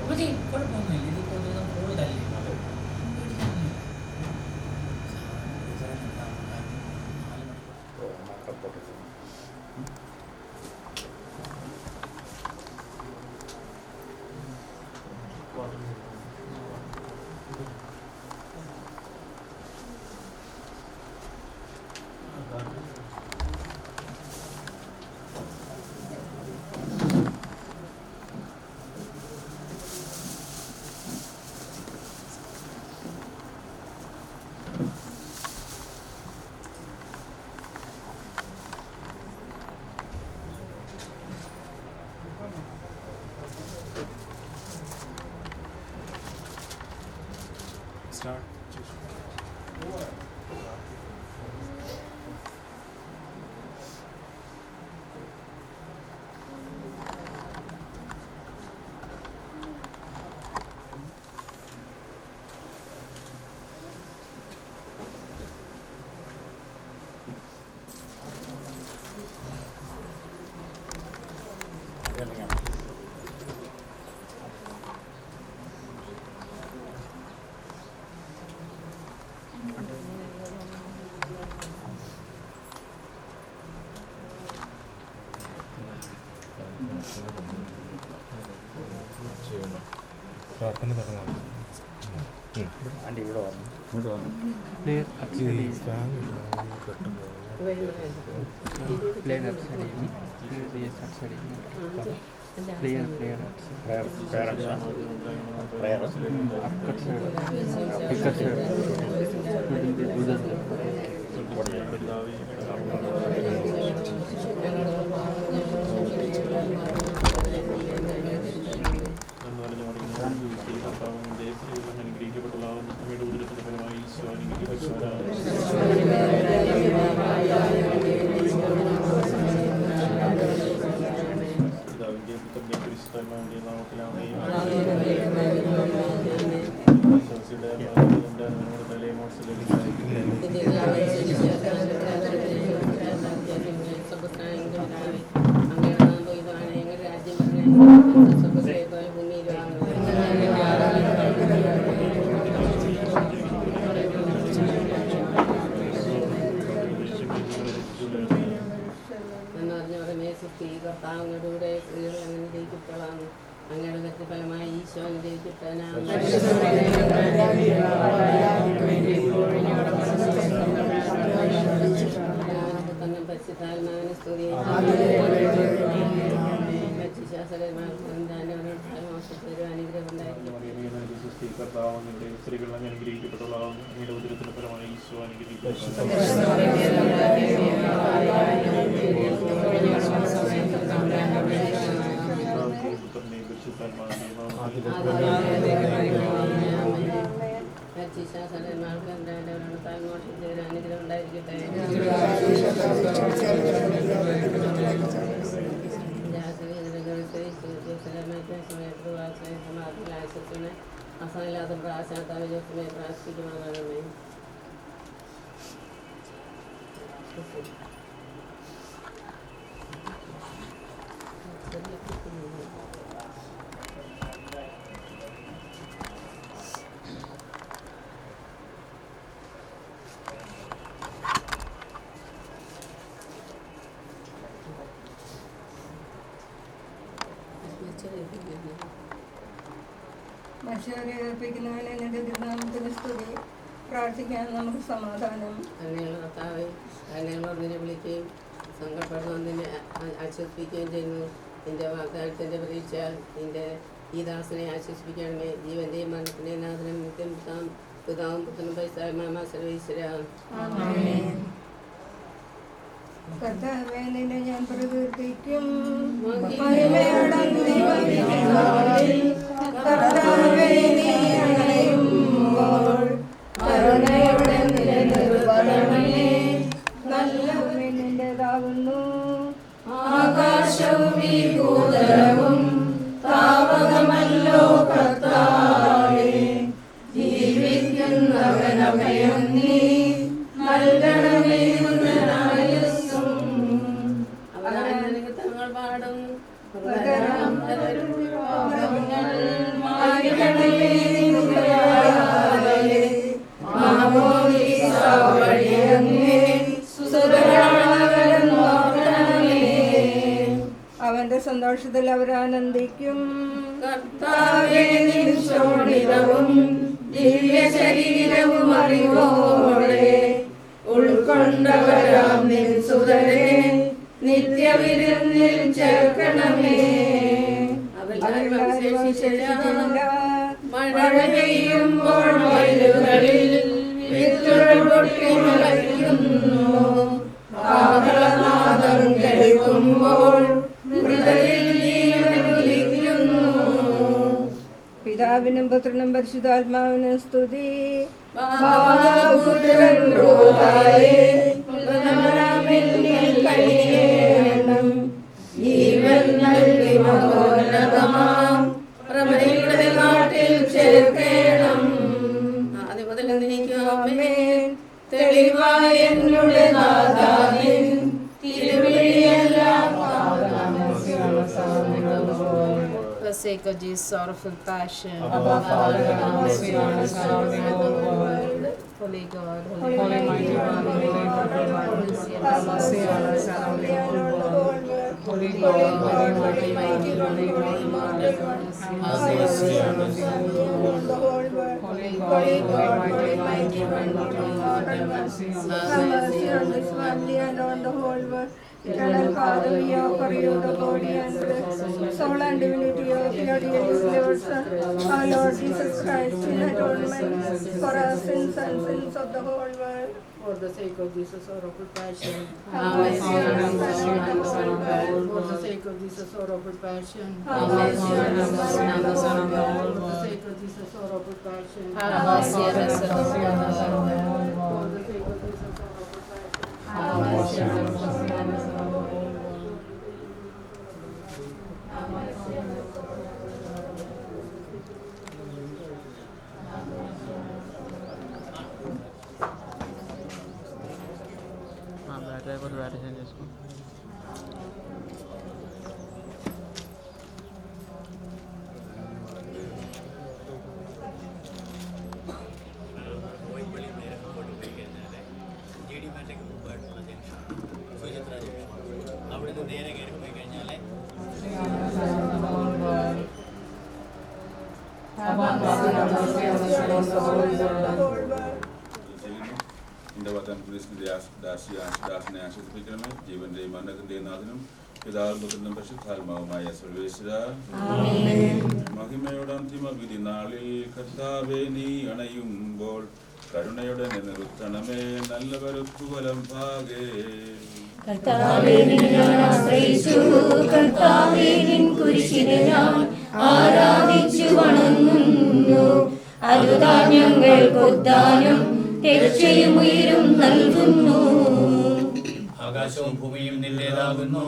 ഉപജി കുഴപ്പമൊന്നുമില്ല. ഇത് പൊതുവെ കൂടുതലല്ലേ പ്രാർത്ഥന തുടങ്ങാം. ഇവിടെ വന്നു ഫലമായി ഈശോ സ്ത്രീകൾ അനുഗ്രഹിക്കപ്പെട്ടവളാകുന്നു. അങ്ങയുടെ ഉദരത്തിന് ഫലമായി ഈശോ അവസാനമില്ലാത്ത പ്രാശാത്താവ് ജോസിനെ പ്രാർത്ഥിക്കുവാനാണമേ. മനുഷ്യരെ ഏൽപ്പിക്കുന്നവനെ നിന്റെ തിരുനാമത്തിന് സ്തുതി. പ്രാർത്ഥിക്കാൻ നമുക്ക് സമാധാനം. അങ്ങനെയുള്ള കർത്താവെ, അങ്ങനെയുള്ളവർ നിന്നെ വിളിക്കുകയും സങ്കടപ്പെടുന്നവർ നിന്നെ ആശ്വസിപ്പിക്കുകയും ചെയ്യുന്നു. നിന്റെ വാഗ്ദാനത്തിൻ്റെ പ്രതീക്ഷ നിന്റെ ഈ ദാസനെ ആശ്വസിപ്പിക്കണമേ. ജീവന്റെയും മരണത്തിൻ്റെയും നാഥനും നിത്യം പിതാവും പുത്രനും പരിശുദ്ധാത്മാവുമായ സർവ്വേശ്വര. കർത്താവേ, നിന്നെ ഞാൻ പ്രകീർത്തിക്കും. കർത്താവേ, നീ അണയുമ്പോൾ കരുണയോടെ നിലനിർത്തണമേ. നല്ല നിന്റേതാകുന്നു ആകാശവും ഈ ഭൂതലവും താവകമല്ലോ കർത്താവേ. ജീവിക്കുന്നവനഭയം നീ നൽകണമേ. തങ്ങൾ പാടും കർത്താവേ നിൻ ശോണിതവും ദിവ്യ ശരീരവും അറിവോടെ ഉൾക്കൊണ്ടവരാം നിൻ സുതരെ നിത്യവിരുന്നിൽ ചേർക്കണമേ. മഴ പെയ്യുമ്പോൾ വയലുകളിൽ വിത്തുകൾ പൊട്ടി മുളയ്ക്കുന്നു. ആഹ്ലാദം കേൾക്കുമ്പോൾ മൃതരിൽ ജീവൻ ഉദിക്കുന്നു. പിതാവിനും പുത്രനും പരിശുദ്ധാത്മാവിനും സ്തുതി. പുത്രൻ റൂഹായേ നമ്മിൽ കഴിയണം. ജീവൻ നൽകി മഹോന്നതമാം പ്രഭയുടെ നാട്ടിൽ ചേർക്കണം. അതുമുതൽ എന്നേക്കും തെളിവായ എന്നുടെ നാഥാനിൻ തിരുവിളിയെല്ലാം For the sake of Jesus' sorrowful passion, Abba, Father, have mercy on us and on the whole world. Holy God, Holy Mighty One, Holy Mother, have mercy on us and on the whole world. Holy God, Holy Mighty One, Holy Mother, have mercy on us and on the whole world. Holy God, Holy Mighty One, Holy Mother, have mercy on us have mercy on this family and on the whole world. Eternal Father, we offer you the body and the soul and divinity of your dear Son, our Lord Jesus Christ, in atonement for our sins and sins of the whole world. For the sake of Jesus' sorrowful passion, Have mercy on us and on the whole world. for the sake of Jesus' sorrowful passion, Have mercy on us and on the whole world. for the sake of Jesus' sorrowful passion, have mercy on us and on the whole world. for the sake of Jesus' sorrowful passion. Have mercy on us and on the whole world. അവിടുന്ന് നേരെ കയറി പോയി കഴിഞ്ഞാൽ എന്റെ വചനം ദാസിനെ ആശ്വസിപ്പിക്കണമേ. ജീവന്റെയും മരണത്തിന്റെയും നാഥനും പിതാവും പുത്രനും പരിശുദ്ധാത്മാവുമായ സർവേശ്വര, മഹിമയുടെ അന്തിമ വിധി നാളിൽ കർത്താവേ നീ അണയുമ്പോൾ കരുണയുടെ നിർത്തണമേ. നല്ല വരുത്തുവലം ഭാഗേ കർത്താവേ നിന്നെ ഞാൻ ആശ്രയിച്ചു, കർത്താവേ നിൻ കുരിശിനെ ഞാൻ ആരാധിച്ചു വണങ്ങുന്നു. അതുതാ ഞങ്ങൾക്ക് ഉദ്ധാനം രക്ഷയും ഉയരും നൽകുന്നു. ആകാശവും ഭൂമിയും നിന്റേതാകുന്നു.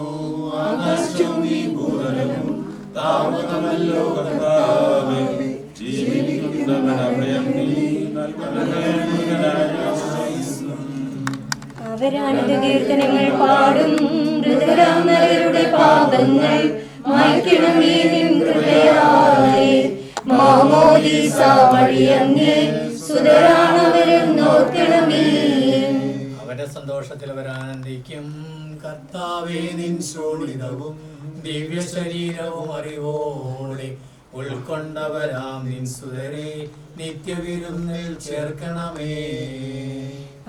ആകാശവും ഈ ഭൂതലവും താവകമല്ലോ കർത്താവേ. ജീവിക്കുന്നവൻ അഭയം നീ നൽകണമേ. അവരാനന്ദ കീർത്തനങ്ങൾ പാടും, മൃതരാമരുടെ പാപങ്ങൾ മായ്ക്കണമേ നിൻ കൃപയാലേ. മാമോദീസ വഴിയങ്ങേ സുതരാണവരെ നോക്കണമേ. അവന്റെ സന്തോഷത്തിൽ അവർ ആനന്ദിക്കും. കർത്താവേ നിൻ ശോണിതവും ദിവ്യ ശരീരവും അറിവോടെ ഉൾക്കൊണ്ടവരാം നിൻ സുതരെ നിത്യവിരുന്നിൽ ചേർക്കണമേ.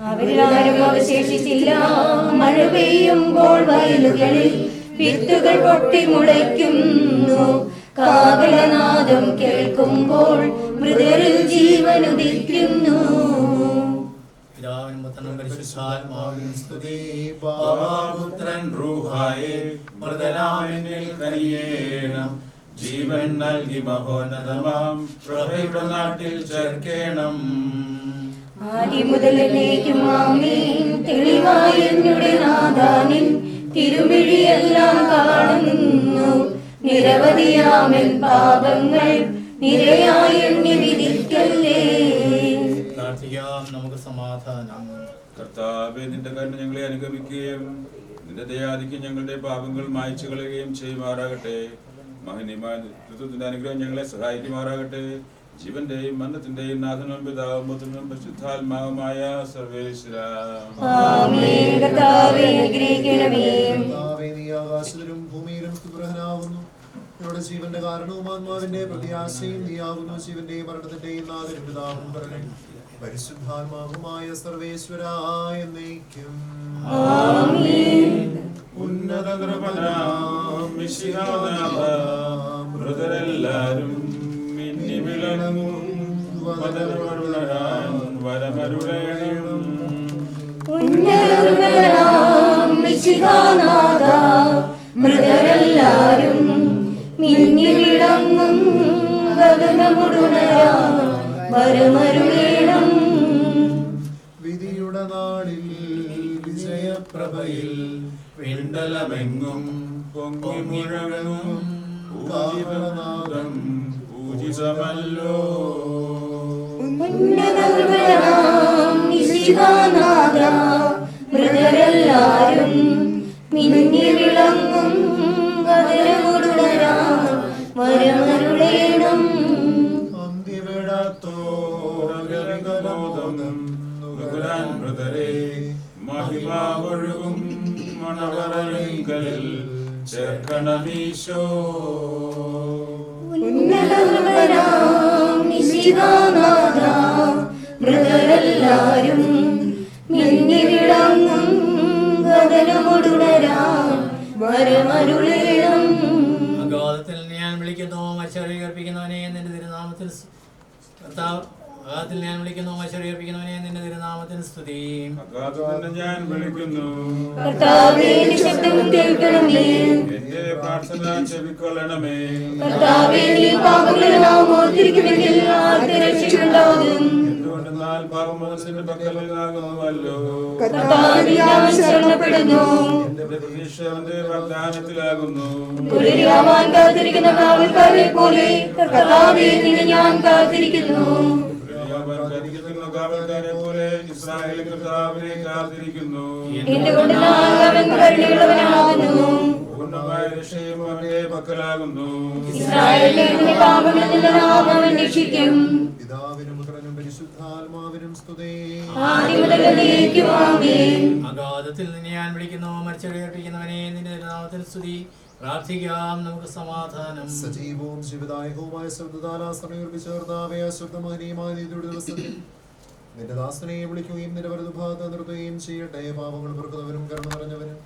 അവരിലാരും അവശേഷിച്ചില്ല. മഴ പെയ്യുമ്പോൾ വയലുകളിൽ വിത്തുകൾ പൊട്ടി മുളയ്ക്കുന്നു. കാവലനാദം കേൾക്കുമ്പോൾ മൃതരിൽ ജീവൻ ഉദിക്കുന്നു. പിതാവിനും പുത്രനും പരിശുദ്ധാത്മാവിനും സ്തുതി. പാപപുത്രൻ റൂഹായേ മൃതനാമെന്നിൽ കനിയേണം. ജീവൻ നൽകി മഹോന്നതമാം പ്രഭയുടെ നാട്ടിൽ ചേർക്കേണം. ആദി മുതൽ എന്നേക്കും ആമേൻ. തെളിവായ എന്നുടെ നാഥാനിൻ തിരുമിഴിയെല്ലാം കാണുന്നു. നിരവധിയാമൻ പാപങ്ങൾ നിരയായി എണ്ണി വിധിക്കല്ലേ. പ്രാർത്ഥിക്കാം, നമുക്ക് സമാധാനം. കർത്താവേ നിന്റെ കരുണ ഞങ്ങളെ അനുഗമിക്കുകയും നിന്റെ ദയാധിക്യം ഞങ്ങളുടെ പാപങ്ങൾ മായ്ച്ചു കളയുകയും ചെയ്യുമാറാകട്ടെ. മഹനീയമായ ഋതുവിന്റെ അനുഗ്രഹം ഞങ്ങളെ സഹായിക്കുമാറാകട്ടെ. ജീവന്റെയും മരണത്തിന്റെയും നാഥനും പിതാവും പുത്രനും പരിശുദ്ധാത്മാവുമായ സർവേശ്വര, കർത്താവേ അനുഗ്രഹിക്കണമേ. നീ ആകാശത്തിലും ഭൂമിയിലും സ്തുതിർഹനാകുന്നു. ഞങ്ങളുടെ ജീവന്റെ കാരണവും ആത്മാവിന്റെ പ്രത്യാശയും നീയാകുന്നു. ജീവന്റെയും മരണത്തിന്റെയും നാഥനും പിതാവും പുത്രനും പരിശുദ്ധാത്മാവുമായ സർവേശ്വരായ എന്നേക്കും. ഉന്നത കൃപനാം മിശിഹാനാഥ, മൃതരെല്ലാരും മിന്നി വിളങ്ങും വദനമരുളരാൻ വരമരുളേണം. ഉന്നതകൃപനാം മിശിഹാനാഥ, മൃതരെല്ലാരും മിന്നി വിളങ്ങും വദനമരുളരാൻ വരമരുളേണം. വിധിയുടെ നാളിൽ വിജയപ്രഭയിൽ വിണ്ടലമെങ്ങും പൊങ്ങി മുഴങ്ങും പൂജിതനാദം പൂജിതമല്ലോ. ഉന്നതകൃപനാം മിശിഹാനാഥ, മൃതരെല്ലാരും മിന്നി വിളങ്ങും വദനമരുളരാൻ വരമരുളേണം. നുകരാൻ മൃതരെ മഹിമാവൊഴുകും മണവറയിങ്കലിൽ ചേർക്കണമീശോ. ഉന്നതകൃപനാം മിശിഹാനാഥ, മൃതരെല്ലാരും മിന്നി വിളങ്ങും വദനമരുളരാൻ വരമരുളേണം. അഗാധത്തിൽ ഞാൻ വിളിക്കുന്നു മത്സരീകരിപ്പിക്കുന്നവനെ നിന്റെ തിരുനാമത്തിൽ അഗാധത്തിൽ ഞാൻ വിളിക്കുന്നു മത്സരീകരിപ്പിക്കുന്നവനെ നിന്റെ തിരുനാമത്തിന് സ്തുതി. അഗാധമെന്ന് ഞാൻ വിളിക്കുന്നു, കർത്താവേ നിന്റെ ശബ്ദം കേൾക്കണമേ. എന്റെ പ്രാർത്ഥന ചെവിക്കൊള്ളണമേ. കർത്താവേ നീ പാപങ്ങളെ നാം ഓർത്തിരിക്കുമെങ്കിൽ ആർക്ക് രക്ഷയുണ്ടാകും? എന്തുകൊണ്ടെന്നാൽ പാപം മനസ്സിന്റെ പക്കലിലാകുന്നുവല്ലോ. കർത്താവേ ഞാൻ ശരണപ്പെടുന്നു. എന്റെ പ്രതീക്ഷ അവന്റെ വാഗ്ദാനത്തിലാകുന്നു. പുലരിയാവാൻ കാത്തിരിക്കുന്ന കാവൽക്കാരെ പോലെ കർത്താവേ നിന്നെ ഞാൻ കാത്തിരിക്കുന്നു. കാവൽക്കാരെ പോലെ ഇസ്രായേൽ കർത്താവിനെ കാത്തിരിക്കുന്നു. എന്തുകൊണ്ട് അവൻ കരുണയുള്ളവനാകുന്നു. പൂർണ്ണമായ രക്ഷയും അവന്റെ പക്കലാകുന്നു. ഇസ്രായേലിന്റെ പാപങ്ങളിൽ നിന്ന് നാം അവൻ രക്ഷിക്കും. പിതാവിനും പുത്രനും പരിശുദ്ധാത്മാവിനും സ്തുതി. ആദ്യം മുതൽ എന്നേക്കും ആമേൻ. അഗാധത്തിൽ നിന്നെ ഞാൻ വിളിക്കുന്നു മത്സരീകരിപ്പിക്കുന്നവനെ നിന്റെ തിരുനാമത്തിന് സ്തുതി. പ്രാർത്ഥിക്കാം, നമുക്ക് സമാധാനം. സജീവവും ശിവദായകവുമായ ശബ്ദദാനാശ്രമേർപ്പിച്ചേർന്നാവയ ശബ്ദമഹനീയമായ നീതിയുടെ ദിവസത്തിൽ നിന്റെ ദാസനെ വിളിക്കുകയും നിന്റെ വലതുഭാഗത്ത് നിർത്തുകയും ചെയ്യട്ടെ. പാപങ്ങൾ പൊറുക്കുന്നവനും കരുണ നിറഞ്ഞവനും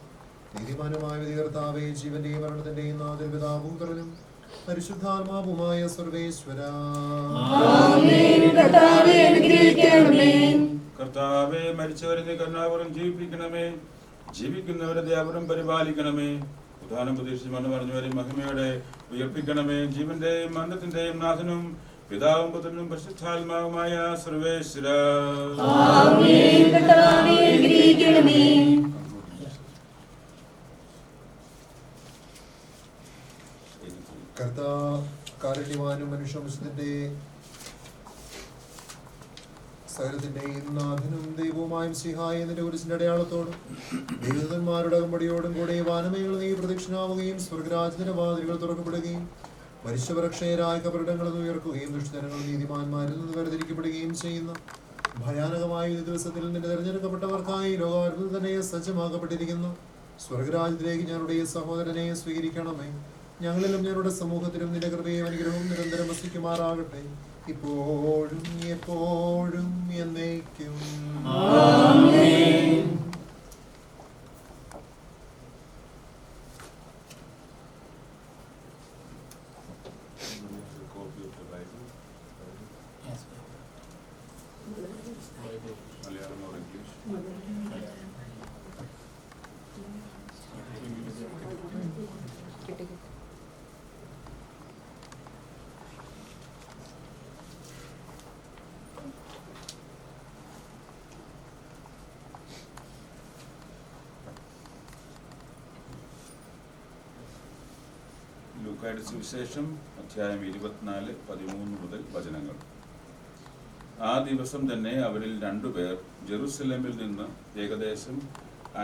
നീതിമാനുമായ വിധികർത്താവേ, ജീവന്റെയും മരണത്തിന്റെയും നാഥൻ പിതാവും പുത്രനും പരിശുദ്ധാത്മാവുമായ സർവേശ്വരാ. കർത്താവേ അനുഗ്രഹിക്കണമേ. കർത്താവേ, മരിച്ചവരെ കരുണാപുരം ജീവിപ്പിക്കണമേ. ജീവിക്കുന്നവരെ ദയാപുരം പരിപാലിക്കണമേ. ഉദാഹരണം പ്രതീക്ഷിച്ച് മണ്ണ് പറഞ്ഞവരെ മഹിമയോടെ ഉയർപ്പിക്കണമേ. ജീവന്റെയും മരണത്തിന്റെയും നാഥനും പിതാവും പുത്രനും പരിശുദ്ധാത്മാവുമായ സർവേശ്വരാ. കർത്താവേ അനുഗ്രഹിക്കണമേ. കാരുണ്യവാനും മനുഷ്യവംശത്തിന്റെ സകലത്തിന്റെയും നാഥനും ദൈവവുമായും സിഹായ നിന്റെ കുരിശിന്റെ അടയാളത്തോടും ദൈവദൂതന്മാരുടെ അകമ്പടിയോടും കൂടെ വാനമേകൾ നീ പ്രദക്ഷിണാവുകയും സ്വർഗരാജ്യത്തിന്റെ വാതിലുകൾ തുറക്കപ്പെടുകയും മനുഷ്യപരക്ഷയരായ കബറിടങ്ങളിൽ ഉയർക്കുകയും ദുഷ്ടജനങ്ങൾ നീതിമാന്മാരിൽ നിന്ന് വേർതിരിക്കപ്പെടുകയും ചെയ്യുന്ന ഭയാനകമായ ഒരു ദിവസത്തിൽ നിന്റെ തെരഞ്ഞെടുക്കപ്പെട്ടവർക്കായി ലോകാത്ഭുതം തന്നെ സജ്ജമാക്കപ്പെട്ടിരിക്കുന്നു. സ്വർഗരാജ്യത്തിലേക്ക് ഞങ്ങളുടെ സഹോദരനെ സ്വീകരിക്കണമേ. ഞങ്ങളിലും ഞങ്ങളുടെ സമൂഹത്തിലും നിന്റെ കൃപയും അനുഗ്രഹവും നിരന്തരം വസിക്കുമാറാകട്ടെ, ഇപ്പോഴും എപ്പോഴും എന്നേക്കും. ലൂക്കായുടെ സുവിശേഷം അധ്യായം 24:13 മുതൽ വചനങ്ങൾ. ആ ദിവസം തന്നെ അവരിൽ 2 പേർ ജെറുസലേമിൽ നിന്ന് ഏകദേശം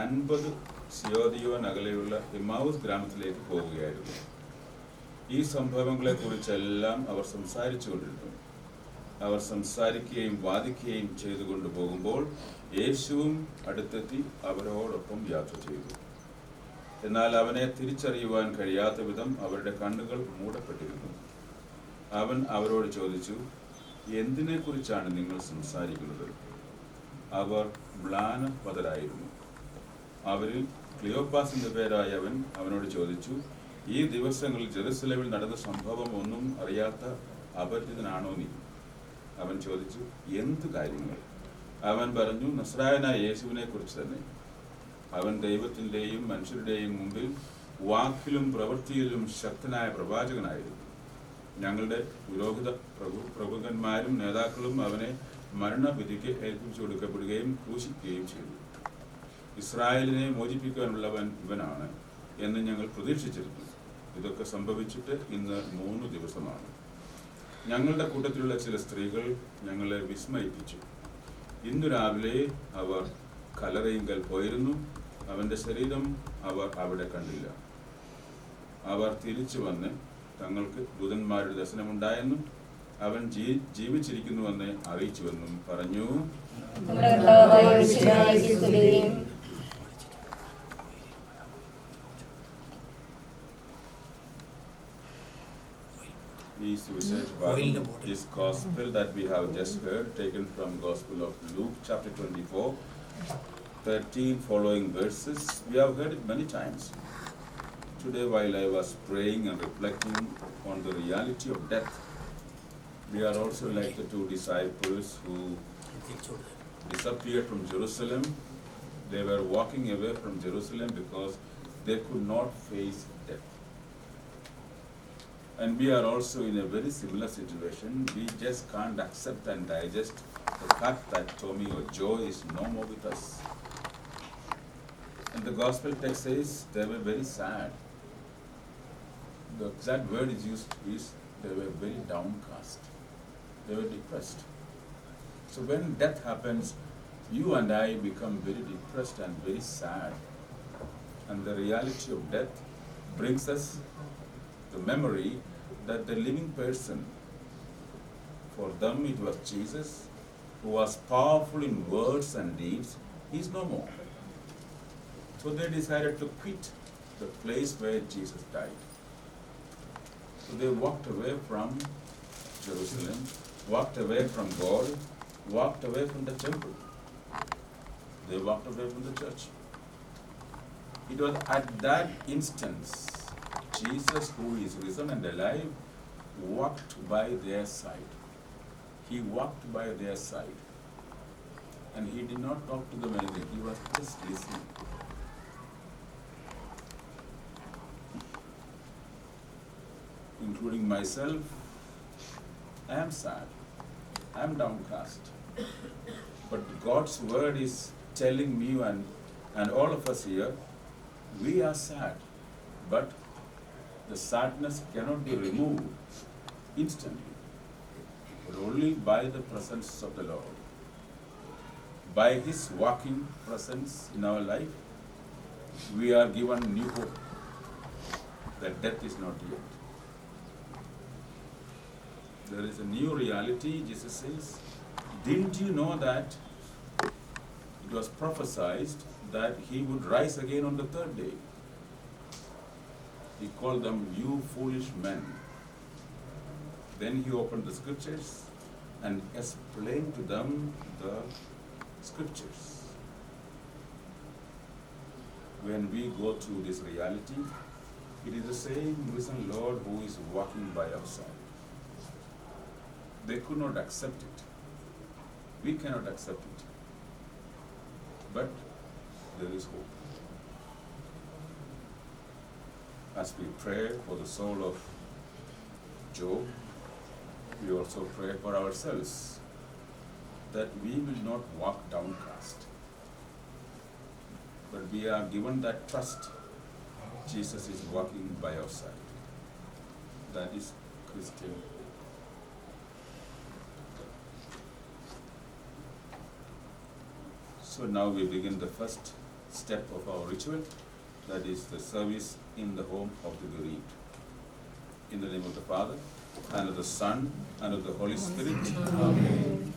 50 സിയോദിയോൻ അകലെയുള്ള എമ്മാവൂസ് ഗ്രാമത്തിലേക്ക് പോവുകയായിരുന്നു. ഈ സംഭവങ്ങളെക്കുറിച്ചെല്ലാം അവർ സംസാരിച്ചുകൊണ്ടിരുന്നു. അവർ സംസാരിക്കുകയും വാദിക്കുകയും ചെയ്തുകൊണ്ട് പോകുമ്പോൾ യേശുവും അടുത്തെത്തി അവരോടൊപ്പം യാത്ര ചെയ്തു. എന്നാൽ അവനെ തിരിച്ചറിയുവാൻ കഴിയാത്ത വിധം അവരുടെ കണ്ണുകൾ മൂടപ്പെട്ടിരുന്നു. അവൻ അവരോട് ചോദിച്ചു, എന്തിനെക്കുറിച്ചാണ് നിങ്ങൾ സംസാരിക്കുന്നത്? അവർ മ്ലാനപതരായിരുന്നു. അവരിൽ ക്ലിയോപ്പാസിന്റെ പേരായവൻ അവനോട് ചോദിച്ചു, ഈ ദിവസങ്ങളിൽ ജെറുസലേമിൽ നടന്ന സംഭവം ഒന്നും അറിയാത്ത അപരിചിതനാണോ നീ? അവൻ ചോദിച്ചു, എന്ത് കാര്യങ്ങൾ? അവൻ പറഞ്ഞു, നസ്രായനായ യേശുവിനെ കുറിച്ച് തന്നെ. അവൻ ദൈവത്തിൻ്റെയും മനുഷ്യരുടെയും മുമ്പിൽ വാക്കിലും പ്രവൃത്തിയിലും ശക്തനായ പ്രവാചകനായിരുന്നു. ഞങ്ങളുടെ പുരോഹിത പ്രഭുക്കന്മാരും നേതാക്കളും അവനെ മരണവിധിക്ക് ഏൽപ്പിച്ചു കൊടുക്കപ്പെടുകയും ക്രൂശിക്കുകയും ചെയ്തു. ഇസ്രായേലിനെ മോചിപ്പിക്കാനുള്ളവൻ ഇവനാണ് എന്ന് ഞങ്ങൾ പ്രതീക്ഷിച്ചിരുന്നു. ഇതൊക്കെ സംഭവിച്ചിട്ട് ഇന്ന് 3 ദിവസമാണ്. ഞങ്ങളുടെ കൂട്ടത്തിലുള്ള ചില സ്ത്രീകൾ ഞങ്ങളെ വിസ്മയിപ്പിച്ചു. ഇന്നു രാവിലെ അവർ കല്ലറയിങ്കൽ പോയിരുന്നു. അവൻ്റെ ശരീരം അവർ അവിടെ കണ്ടില്ല. അവർ തിരിച്ചു വന്ന് തങ്ങൾക്ക് ദൂതന്മാരുടെ ദർശനമുണ്ടായെന്നും അവൻ ജീവിച്ചിരിക്കുന്നുവെന്ന് അറിയിച്ചുവെന്നും പറഞ്ഞു. This gospel that we have just heard, taken from Gospel of Luke, chapter 24, 13 following verses, we have heard it many times. Today, while I was praying and reflecting on the reality of death, we are also like the 2 disciples who disappeared from Jerusalem. They were walking away from Jerusalem because they could not face death. And we are also in a very similar situation. We just can't accept and digest the fact that Tommy or Joe is no more with us. And the gospel text says they were very sad. The exact word is used is they were very downcast. They were depressed. So when death happens, you and I become very depressed and very sad. And the reality of death brings us the memory that the living person, for them it was Jesus, who was powerful in words and deeds, he is no more. So they decided to quit the place where Jesus died. So they walked away from Jerusalem, walked away from God, walked away from the temple. They walked away from the church. It was at that instance Jesus, who is risen and alive, walked by their side. He walked by their side. And he did not talk to them anything. He was just listening. Including myself, I am sad. I am downcast. But God's word is telling me and all of us here, we are sad. But the sadness cannot be removed instantly, but only by the presence of the Lord. By His walking presence in our life, we are given new hope that death is not yet. There is a new reality, Jesus says. Didn't you know that it was prophesied that He would rise again on the 3rd day? He called them, you foolish men. Then He opened the scriptures and explained to them the scriptures. When we go through this reality, it is the same risen Lord who is walking by our side. They could not accept it. We cannot accept it. But there is hope. As we pray for the soul of Job, we also pray for ourselves that we will not walk downcast, but we are given that trust. Jesus is walking by our side. That is Christian. So now we begin the first step of our ritual, that is the service in the home of the bereaved. In the name of the Father, and of the Son, and of the Holy Spirit. Amen.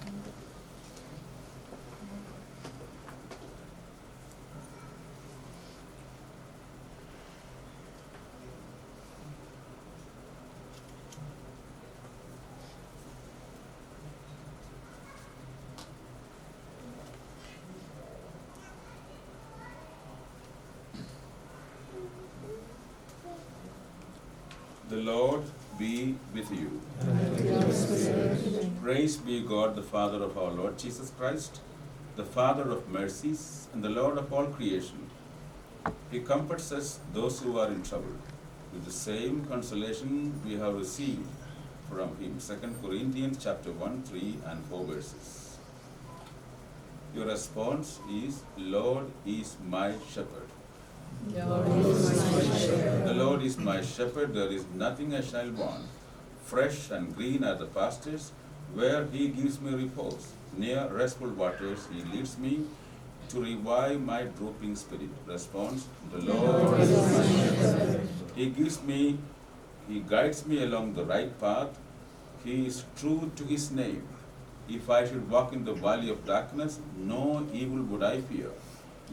The Lord be with you. Praise be God, the Father of our Lord Jesus Christ, the Father of mercies and the Lord of all creation. He comforts us, those who are in trouble, with the same consolation we have received from him. 2 Corinthians chapter 1, 3 and 4 verses. Your response is, Lord is my shepherd. The Lord is my shepherd, there is nothing I shall want. Fresh and green are the pastures, where he gives me repose. Near restful waters he leads me to revive my drooping spirit. Response, the Lord is my shepherd. He guides me along the right path. He is true to his name. If I should walk in the valley of darkness, no evil would I fear.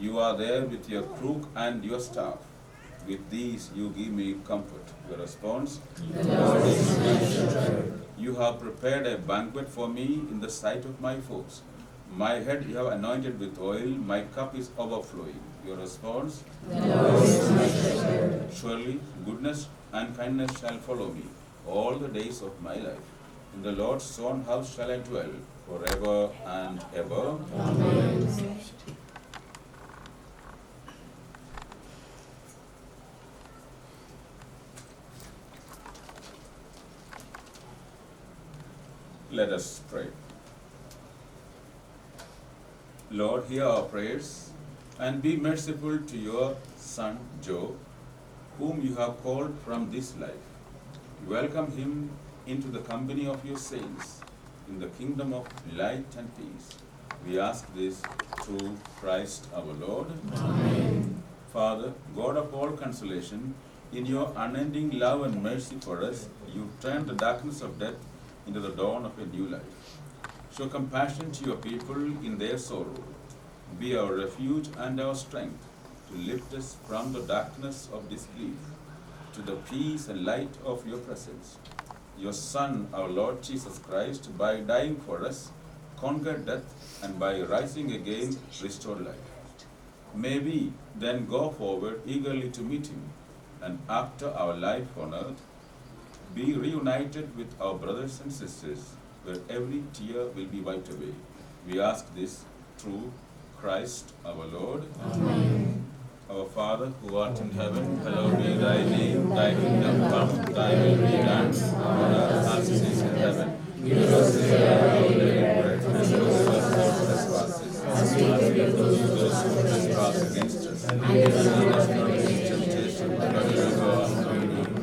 You are there with your crook and your staff. With these you give me comfort. Your response, the Lord is my shepherd. You have prepared a banquet for me in the sight of my foes. My head you have anointed with oil, my cup is overflowing. Your response, the Lord is my shepherd. Surely goodness and kindness shall follow me all the days of my life. In the Lord's own house shall I dwell forever and ever. Amen. Let us pray. Lord, hear our prayers and be merciful to your son Joe, whom you have called from this life. Welcome him into the company of your saints in the kingdom of light and peace. We ask this through Christ our Lord. Amen. Father, God of all consolation, in your unending love and mercy for us, you turned the darkness of death into the dawn of a new life. Show compassion to your people in their sorrow. Be our refuge and our strength to lift us from the darkness of disbelief to the peace and light of your presence. Your Son, our Lord Jesus Christ, by dying for us, conquered death, and by rising again, restored life. May we then go forward eagerly to meet him, and after our life on earth, be reunited with our brothers and sisters, where every tear will be wiped away. We ask this through Christ our Lord. Amen. Our Father, who art in heaven, hallowed be thy name. Thy kingdom come, thy will be done, on earth as it is in heaven. Give us this day our daily bread, and forgive us our trespasses, as we forgive those who trespass against us. And lead us not into temptation, but deliver us from evil.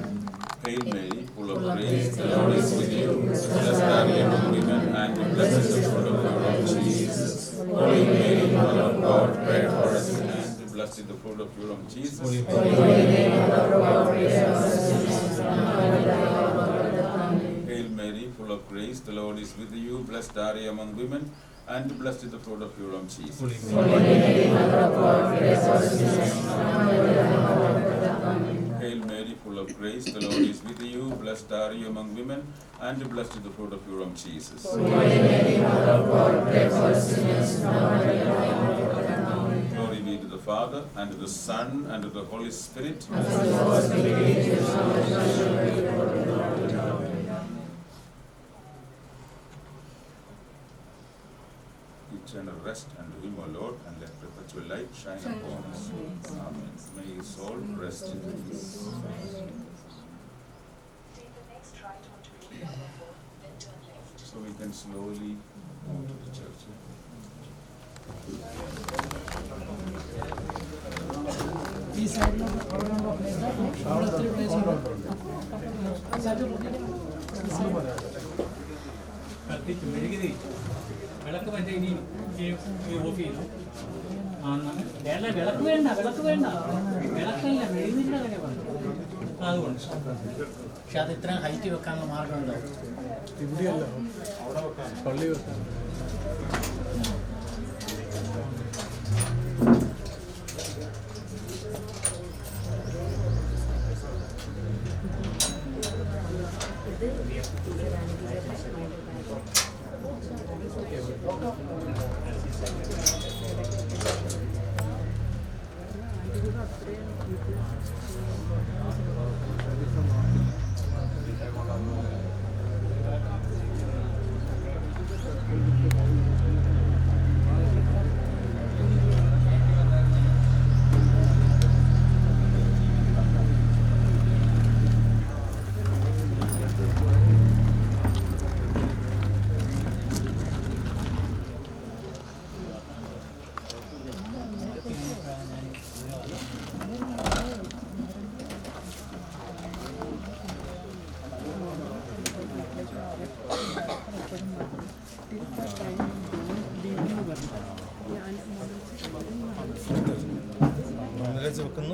Hail Mary, full of grace, the Lord is with you. Blessed are you among women, and blessed is the fruit of your womb, Jesus. Holy Mary, Mother of God, pray for us sinners. Blessed is the fruit of your womb, Jesus. Holy Mary, Mother of God, pray for us sinners. Hail Mary, full of grace, the Lord is with you. Blessed are you among women, and blessed is the fruit of your womb, Jesus. Holy Mary, Mother of God, pray for us sinners. Hail Mary, full of grace, the Lord is with you. Blessed are you among women, and blessed is the fruit of your womb, Jesus. Holy Mary, Mother of God, pray for us sinners. Glory be to the Father, and to the Son, and to the Holy Spirit. Eternal rest unto him, O Lord, and let perpetual light shine upon us. Amen. May his soul rest in peace. So we can slowly move to the church. ഈ സൈഡിലൊക്കെ അവിടെ place കത്തിച്ചു മെഴുകുതി വിളക്ക് മറ്റേ ഇനി of ചെയ്തു വിളക്ക് വേണ്ട വിളക്കല്ല മെഴുകുതിൻ്റെ പറഞ്ഞു അതുകൊണ്ട് പക്ഷെ അത് ഇത്രയും ഹൈറ്റ് വെക്കാനുള്ള മാർഗമുണ്ടോ ഇവിടെയല്ല പള്ളി വെക്കാൻ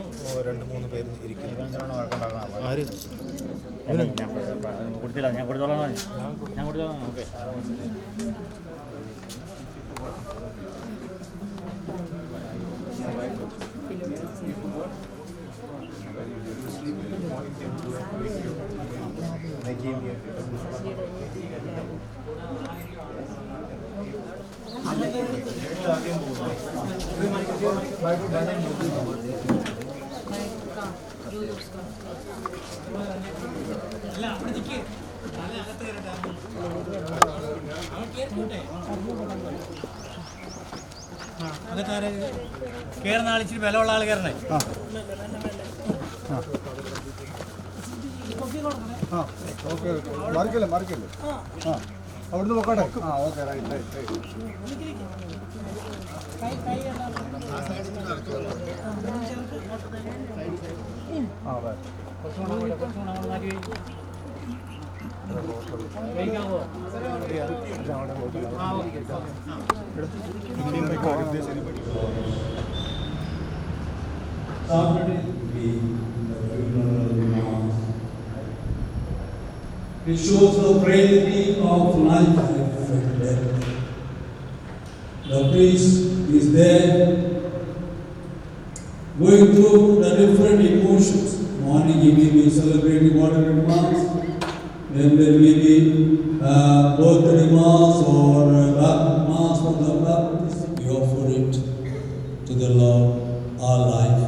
2-3 പേര് ഇരിക്കുന്നു. ആര് കൊടുത്തില്ല, ഞാൻ കൊടുത്തോളാം. ഓക്കെ. അകത്താരെ കയറുന്ന ആൾ ഇച്ചിരി വിലമുള്ള ആൾ കയറണേ. ഓക്കെ മാറിക്കല്ലേ അവിടുന്ന് നോക്കട്ടെ. Okay right. It shows the frailty of life and death. The priest is there, going through the different emotions. Morning he may be celebrating whatever mass, then there may be birthday mass or mass for the Baptist. We offer it to the Lord, our life,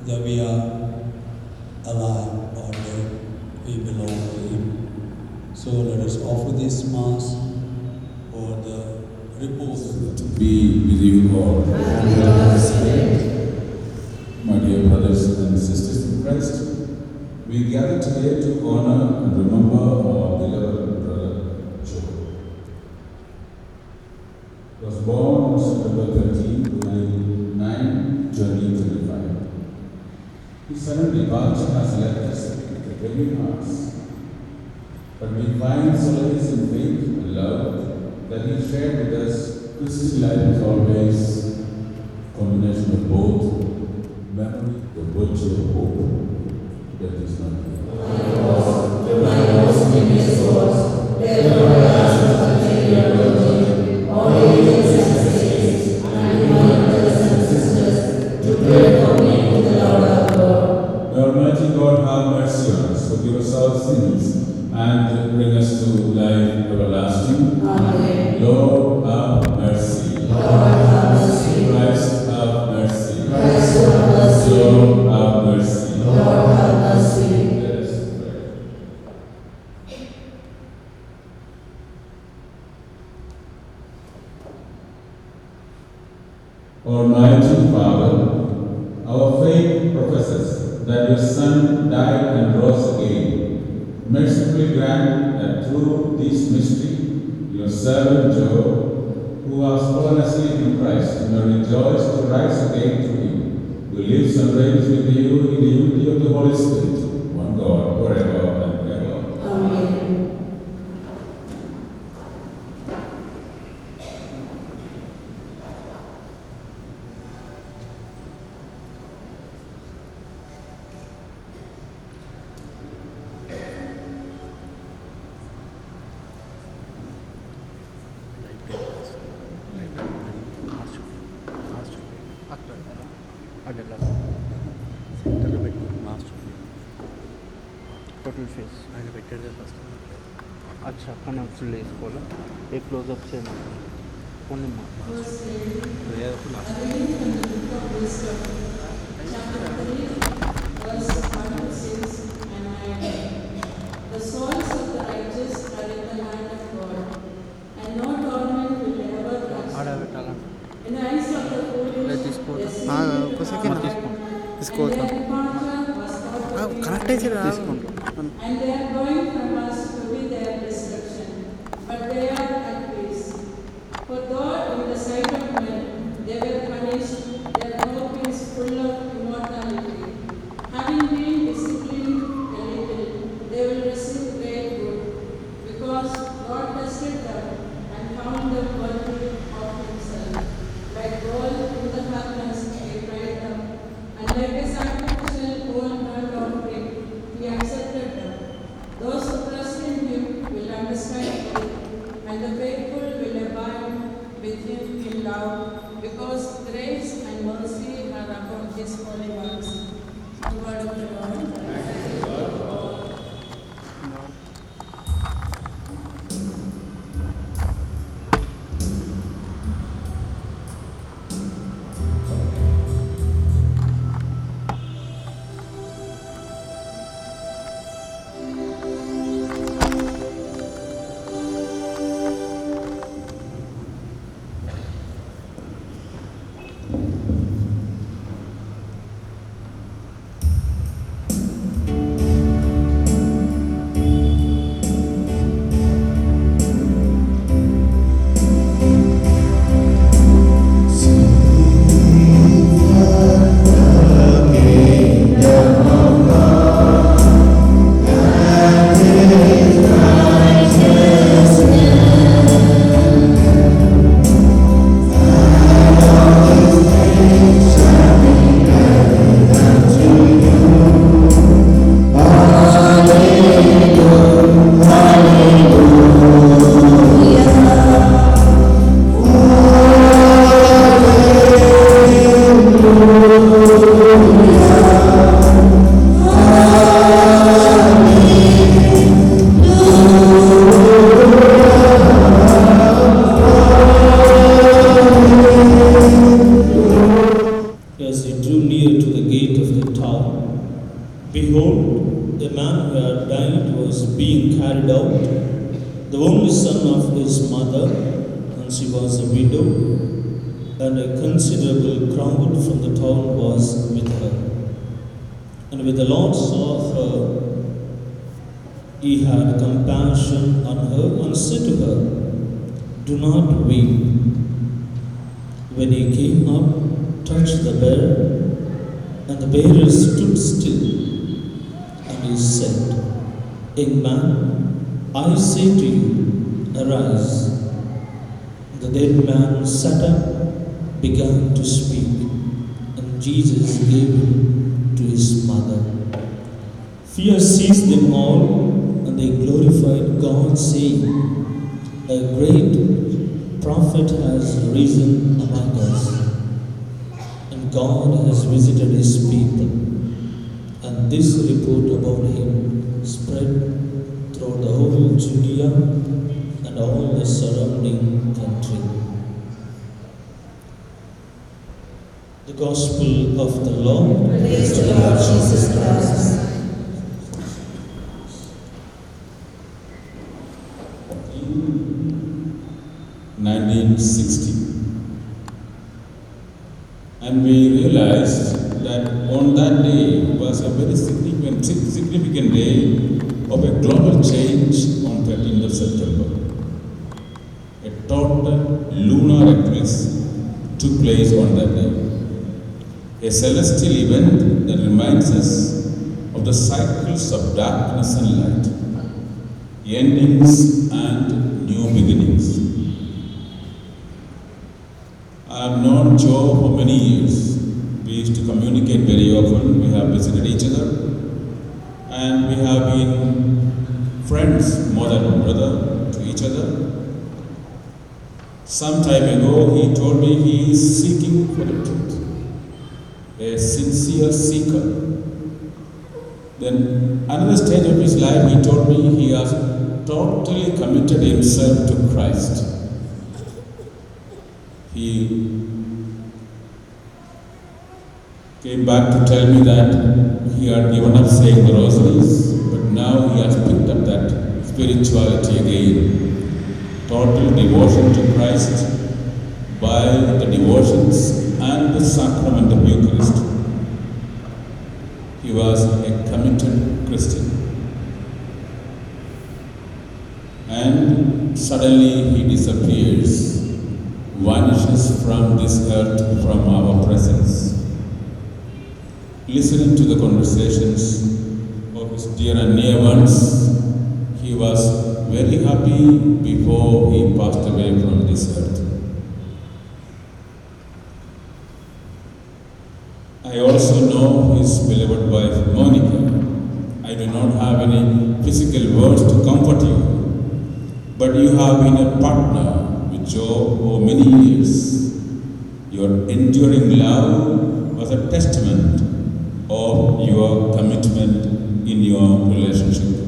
that we are alive or dead, we belong to Him. So let us offer this mass for the repose To be with you all. My dear brothers and sisters in Christ, we gather today to honor and remember our beloved brother Joe. He was born on September 13, 2025. His sudden departure has left us with heavy hearts. But we find solace in faith and love that He shared with us. Christian life is always a combination of both memory, the virtue of hope. That is not The Almighty God have mercy on us, forgive us our sins, and bring us to life everlasting. Amen. Lord, have mercy. Christ, have mercy. Lord, have mercy. Let us pray. Almighty Father, our faith professes that your Son died and rose again. Mercifully grant that through this mystery, your servant Joe, who has fallen asleep in Christ, may rejoice to rise again through Him, who lives and reigns with you in the unity of the Holy Spirit, one God, forever and ever. Amen. Total face ఆయన పెట్టాడు first अच्छा కన్నా full వేసుకోవాలి ఏ close up చేయమని కొన్ని The souls of the righteous are in the hand of God, and no torment will ever touch them. In the eyes of the foolish, their sin will be covered, and their departure was thought and they are going from us to be their destruction, but they are at peace. For though in the sight of men they were punished, their hope is full of immortality. Having been disciplined a little, they will receive great good, because God tested them and found them worthy of Himself. Like gold in the furnace, He tried them, and like a sacrifice and the faithful will abide with him in love, because grace and mercy are upon his holy ones. The word of the Lord. Behold, a man who had died was being carried out, the only son of his mother, and she was a widow, and a considerable crowd from the town was with her. And when the Lord saw her, he had compassion on her and said to her, "Do not weep." When he came up, touched the bearer, and the bearer stood still, and he said, "Young man, I say to you, arise." The dead man sat up, began to speak, and Jesus gave him to his mother. Fear seized them all, and they glorified God, saying, "A great prophet has risen among us, and God has visited his people." And this report about him spread throughout the whole Judea and all the surrounding country. The Gospel of the Lord. Praise to Lord Jesus Christ. In 1960, and we realized that on that day was a very significant day of a global change on 13th of September. A total lunar eclipse took place on that day. A celestial event that reminds us of the cycles of darkness and light, endings and new beginnings. I have known Joe for many years. We used to communicate very often. We have visited each other, and we have been friends more than a brother to each other. Some time ago, he told me he is seeking for the truth, a sincere seeker. Then another stage of his life, he told me he has totally committed himself to Christ. He came back to tell me that he had given up saying the rosaries, but now he has picked up that spirituality again. Total devotion to Christ by the devotions and the sacrament of Eucharist. He was a committed Christian. And suddenly he disappears, vanishes from this earth, from our presence. Listening to the conversations of his dear and near ones, he was very happy before he passed away from this earth. I also know his beloved wife Monica. I do not have any physical words to comfort you, but you have been a partner with Job for many years. Your enduring love was a testament of your commitment in your relationship.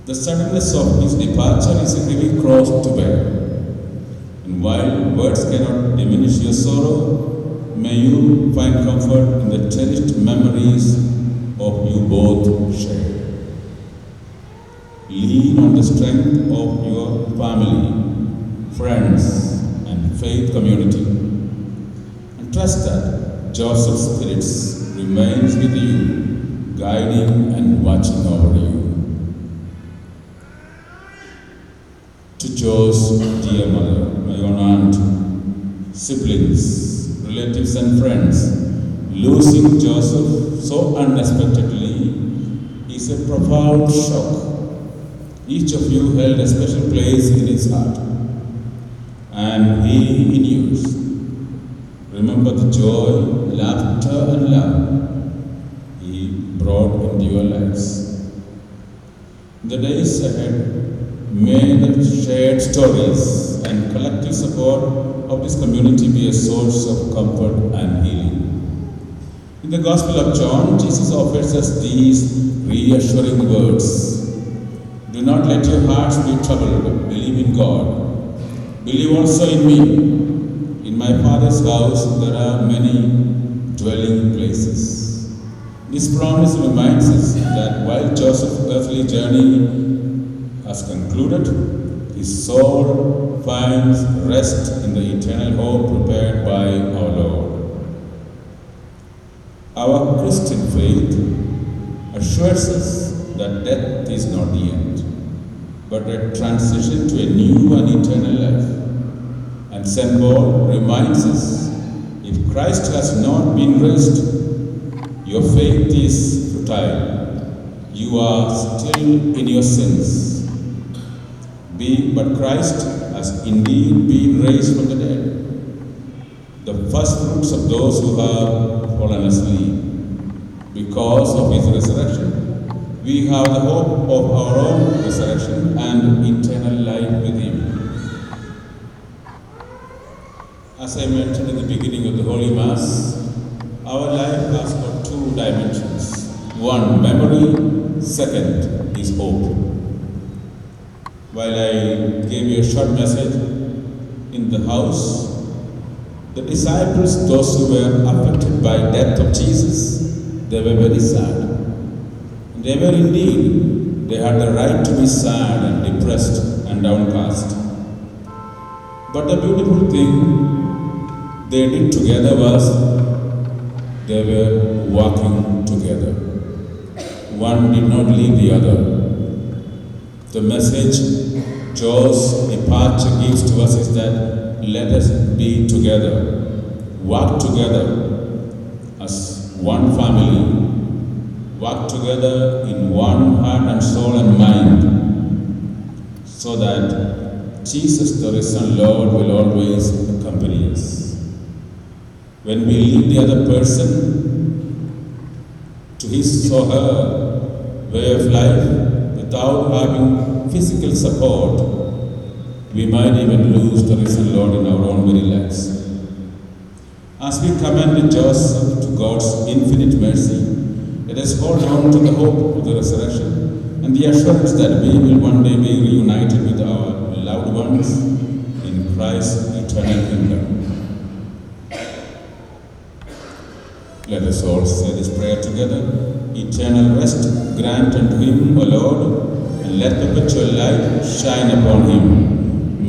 The suddenness of his departure is a heavy cross to bear. And while words cannot diminish your sorrow, may you find comfort in the cherished memories of you both shared. Lean on the strength of your family, friends, and faith community, and trust that Joseph's spirits remains with you, guiding and watching over you. To Joe's dear mother, my own aunt, siblings, relatives and friends, losing Joseph so unexpectedly is a profound shock. Each of you held a special place in his heart, and he in yours. Remember the joy, laughter, and love he brought into your lives. In the days ahead, may the shared stories and collective support of this community be a source of comfort and healing. In the Gospel of John, Jesus offers us these reassuring words. Do not let your hearts be troubled. Believe in God. Believe also in me. In my Father's house there are many dwelling places. This promise reminds us that while Joseph's earthly journey has concluded, his soul finds rest in the eternal hope prepared by our Lord. Our Christian faith assures us that death is not the end, but a transition to a new and eternal life. And St. Paul reminds us, if Christ has not been raised, your faith is futile. You are still in your sins. But Christ has indeed been raised from the dead, the first fruits of those who have fallen asleep. Because of his resurrection, we have the hope of our own resurrection and eternal life with him. As I mentioned in the beginning of the Holy Mass, our life has got two dimensions. One, memory. Second is hope. While I gave you a short message in the house, the disciples, those who were affected by death of Jesus, they were very sad. They were indeed, they had the right to be sad and depressed and downcast. But the beautiful thing they did together was they were walking together. One did not leave the other. The message Joe's departure gives to us is that let us be together, walk together as one family, walk together in one heart and soul and mind, so that Jesus, the risen Lord, will always accompany us. When we leave the other person to his or her way of life, without having physical support, we might even lose the risen Lord in our own very lives. As we commend Joseph to God's infinite mercy, let us hold on to the hope of the resurrection and the assurance that we will one day be reunited with our loved ones in Christ's eternal kingdom. Let us all say this prayer together. Eternal rest grant unto him, O Lord, and let perpetual light shine upon him.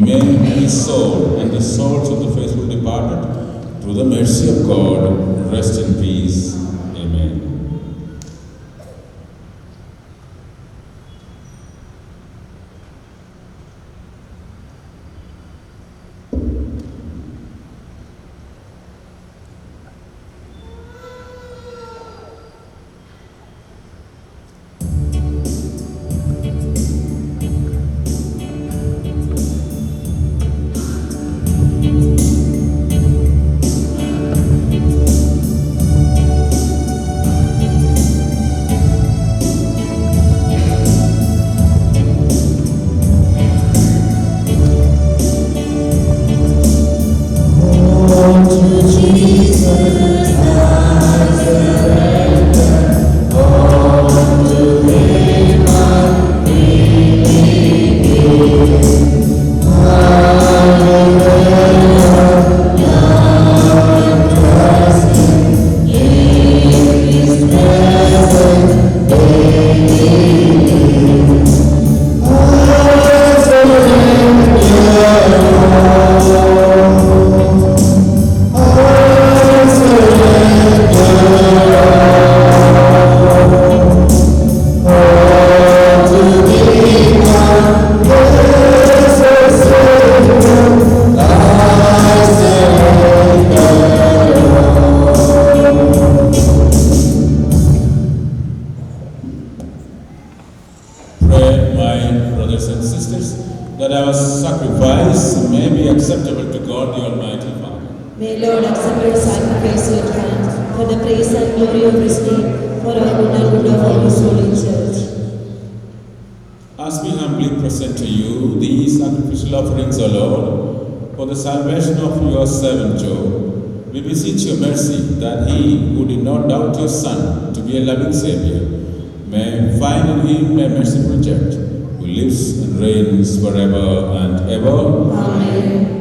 May his soul and the souls of the faithful departed, through the mercy of God, rest in peace. Amen. sacrifice may be acceptable to God the Almighty Father. May Lord accept your sacrifice at your hands for the praise and glory of His name, for our good and good of all His holy church. As we humbly present to you these sacrificial offerings, O Lord, for the salvation of your servant Job, we beseech your mercy that he who did not doubt your Son to be a loving Savior may find in him a merciful judge who lives and reigns forever and ever. Amen.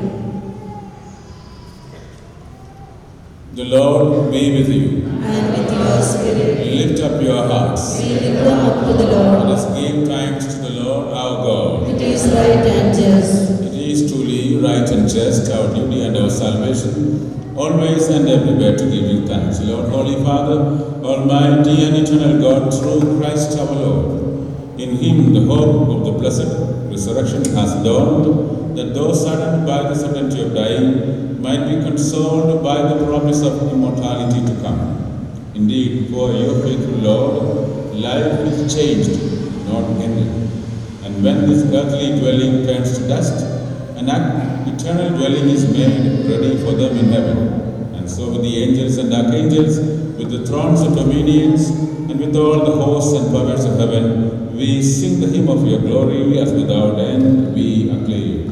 The Lord be with you. And with your spirit. Lift up your hearts. We lift them up to the Lord. Let us give thanks to the Lord our God. It is right and just. It is truly right and just, our duty and our salvation, always and everywhere to give you thanks. Lord, Holy Father, Almighty and eternal God, through Christ our Lord. In Him the hope of the blessed resurrection has dawned, that those saddened by the certainty of dying might be consoled by the promise of immortality to come. Indeed, for your faithful Lord, life is changed, not ended. And when this earthly dwelling turns to dust, an eternal dwelling is made ready for them in heaven. And so with the angels and archangels, with the thrones and dominions, and with all the hosts and powers of heaven, we sing the hymn of your glory as without end we acclaim.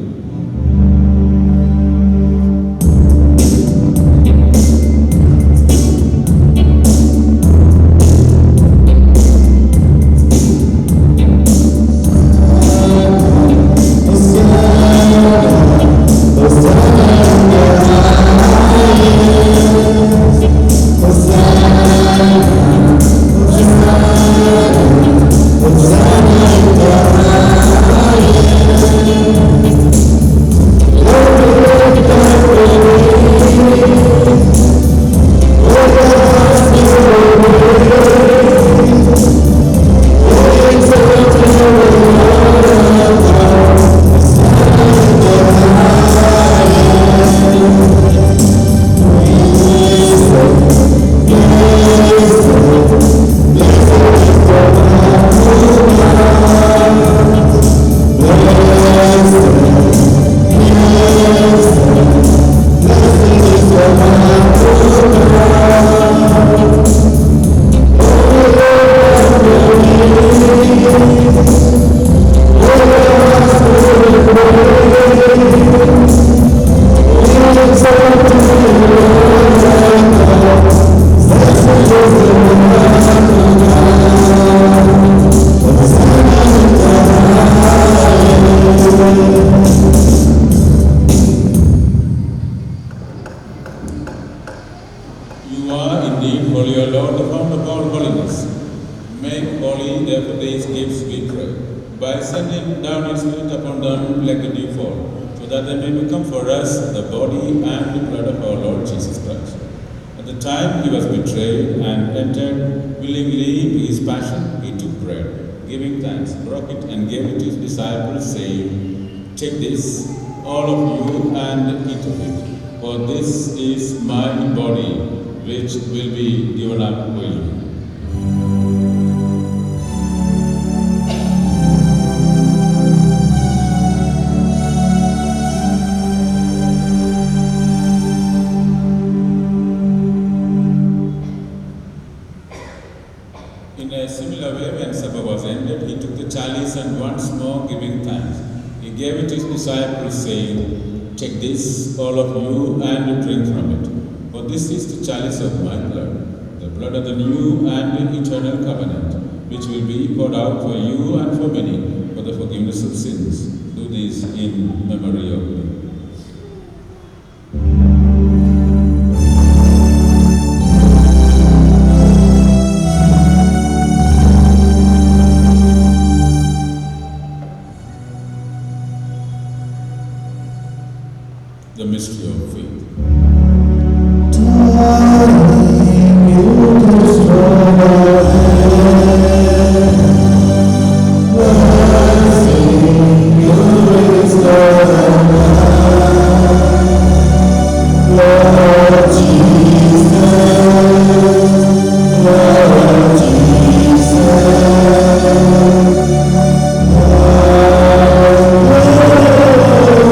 The mystery of faith.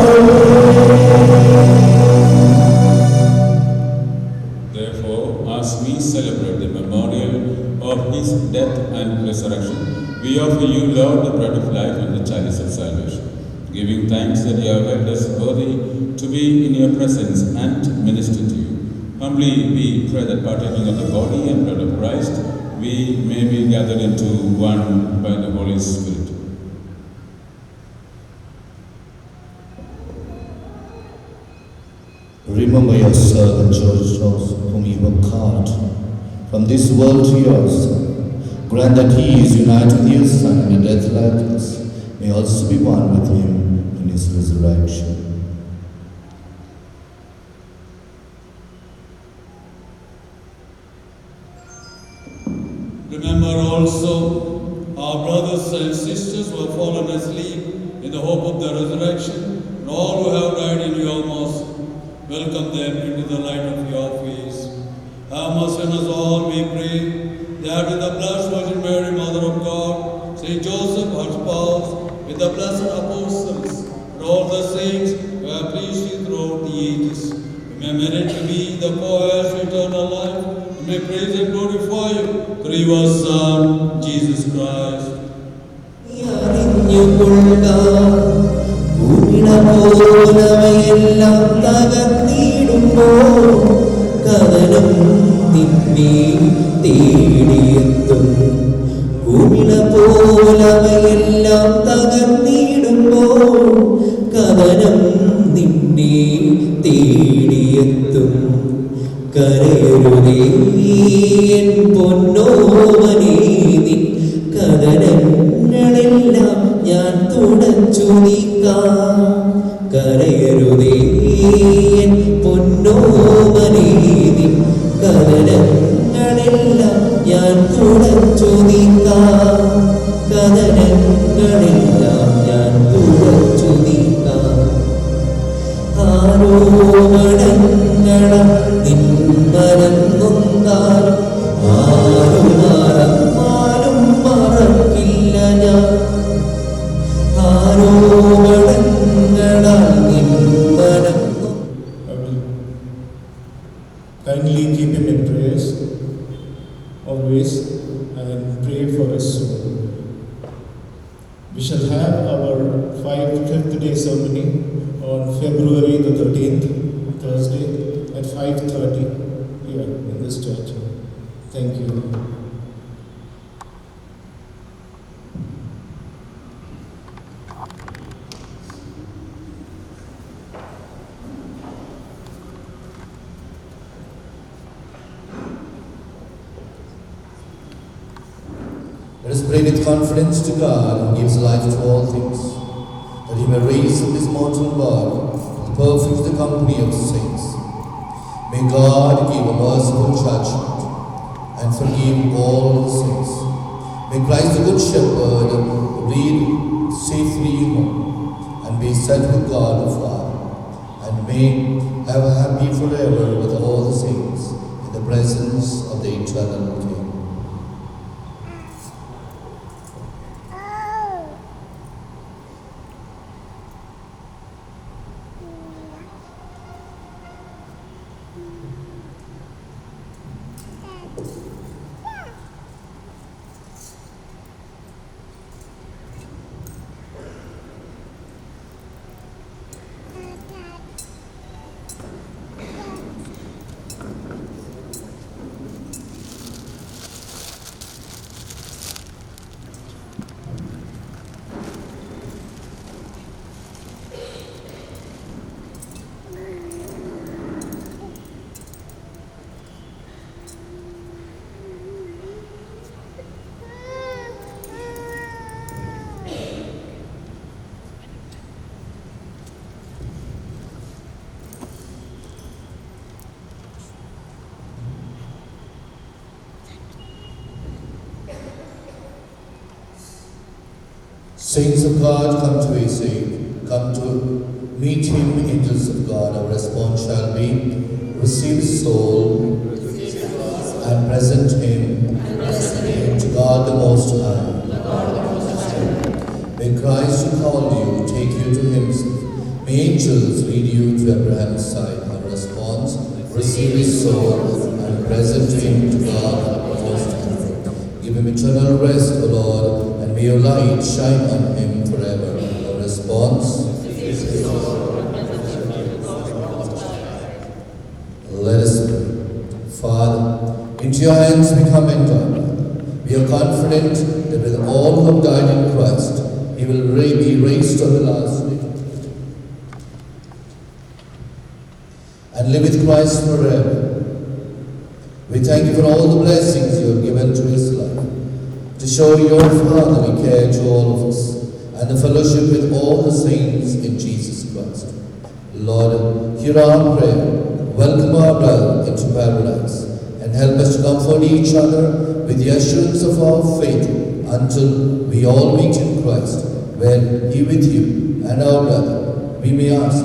Oh be in your presence and minister to you. Humbly we pray that partaking of the body and blood of Christ, we may be gathered into one by the Holy Spirit. Remember your servant George Joseph, whom you have called from this world to yours. Grant that he is united with your Son in a death like this, may also be one with him in his resurrection. Remember also our brothers and sisters who have fallen asleep in the hope of the resurrection, and all who have died in your mercy. Welcome them into the light of your face. Have mercy on us all, we pray, that with the blessed Virgin Mary, Mother of God, Saint Joseph, her spouse, with the blessed apostles, and all the saints who have pleased you throughout the ages, we may merit to be the co-heirs of eternal life. We may praise and glorify you through your Son, Jesus Christ. Kindly keep him in prayers always and pray for his soul. We shall have our fifth day ceremony on February the 13th, Thursday at 5:30 here in this church. Thank you. Let us pray with confidence to God who gives life to all things, that he may raise up his mortal body to the perfect company of saints. May God give a merciful judgment and forgive all the sins. May Christ the Good Shepherd lead safely home and be set with God the Father, and may have a happy forever with all the saints in the presence of the eternal King. Saints of God, come to his aid. Come to meet him, angels of God. Our response shall be, receive his soul and present him to God the Most High. May Christ who called you take you to himself. May angels lead you to Abraham's side. Our response, receive his soul and present him to God the Most High. Give him eternal rest, O Lord, and may your light shine on him forever. Our response, Into your hands we commend our God. We are confident that with all who have died in Christ, he will be raised on the last day and live with Christ forever. We thank you for all the blessings you have given to his life, to show your fatherly care to all of us, and the fellowship with all the saints in Jesus Christ. Lord, hear our prayer. Welcome our brother into paradise, and help us to comfort each other with the assurance of our faith until we all meet in Christ, where he with you and our brother we ask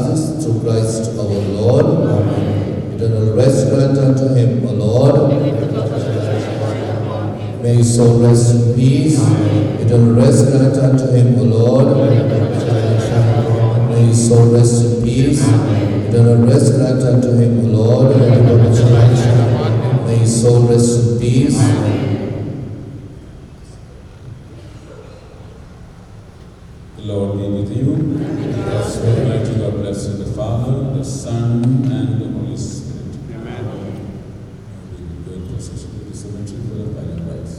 this through Christ our Lord. Amen. Eternal rest grant unto him, O Lord. May his soul rest in peace. Eternal rest grant unto him, O Lord. May his soul rest in peace. Eternal rest grant unto him, O Lord. May his soul rest in peace. The Lord be with you. Yes, Almighty God bless you, the Father, the Son, and the Holy Spirit. Amen. We will go procession to the cemetery for the final rites.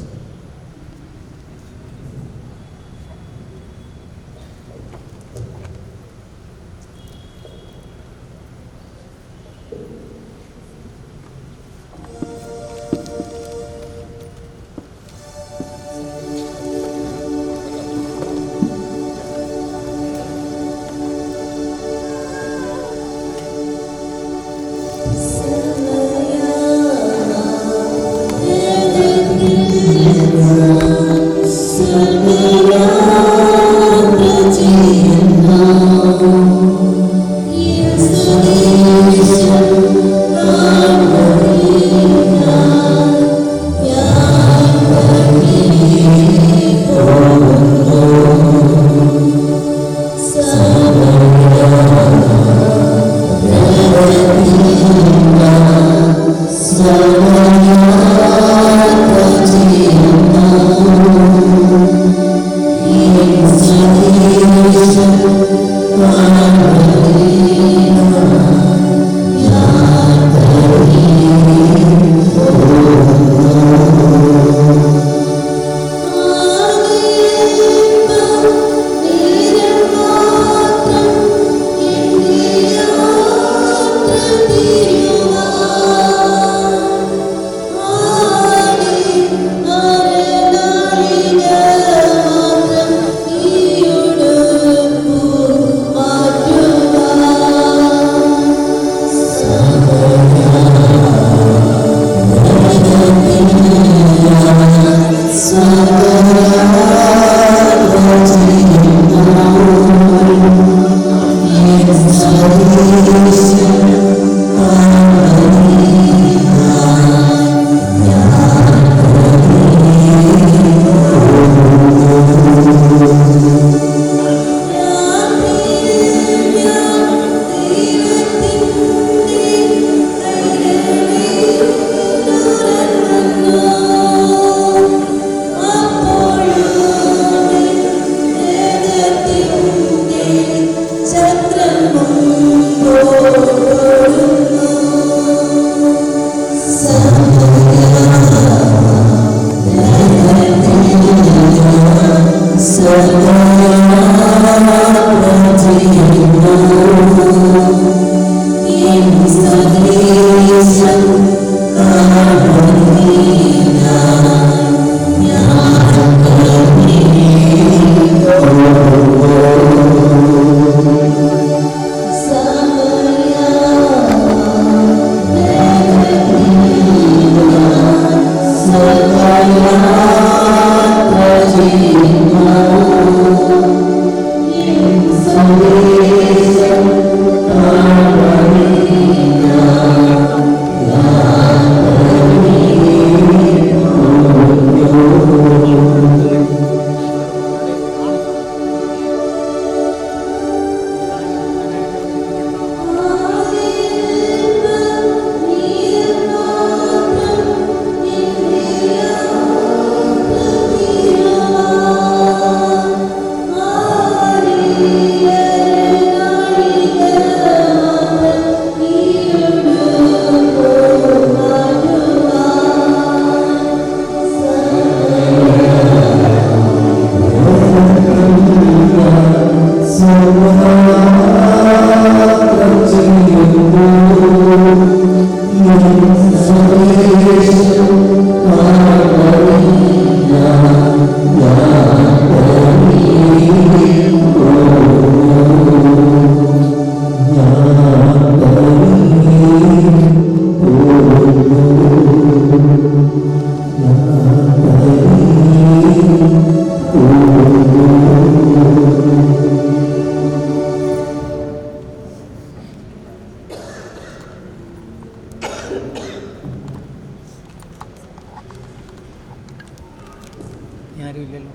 ആരും ഇല്ലല്ലോ.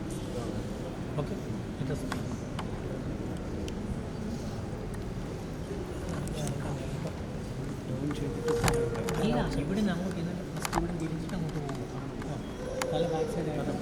Okay, അല്ല ഇവിടെ നമുക്ക് ഇന്നലെ first ഇവിടെ തിരിച്ചിട്ട് അങ്ങോട്ട് പോകും. തല ബാക്ക് സൈഡ് ആയിട്ട്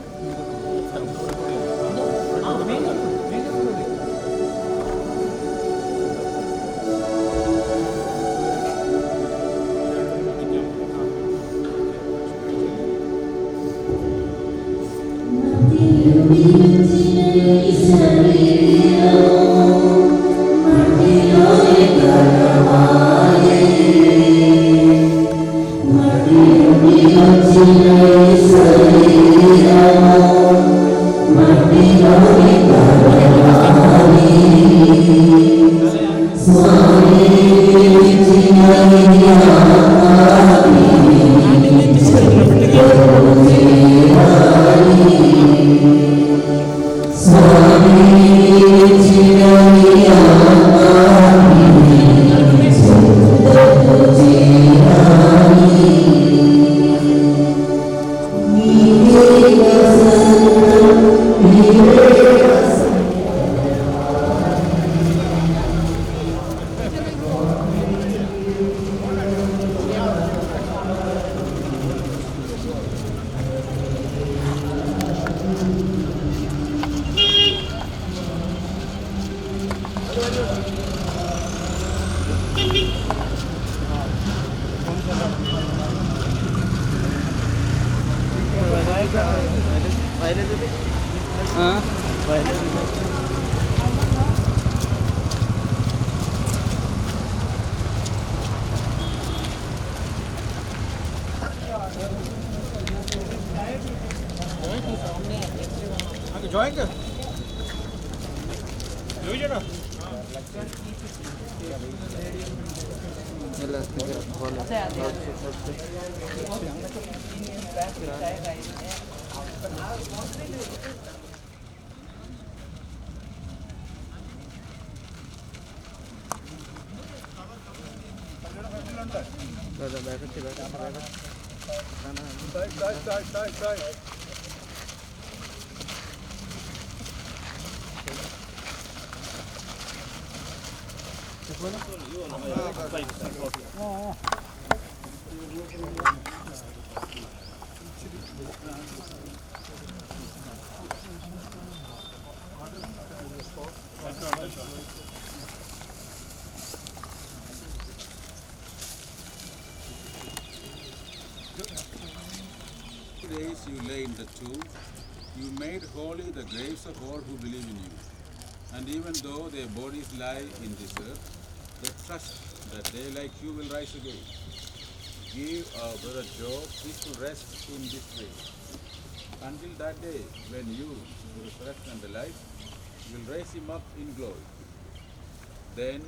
days you lay in the tomb, you made holy the graves of all who believe in you. And even though their bodies lie in this earth, they trust that they like you will rise again. Give our brother Job peaceful rest in this way, until that day when you, the resurrection and the life, will raise him up in glory. Then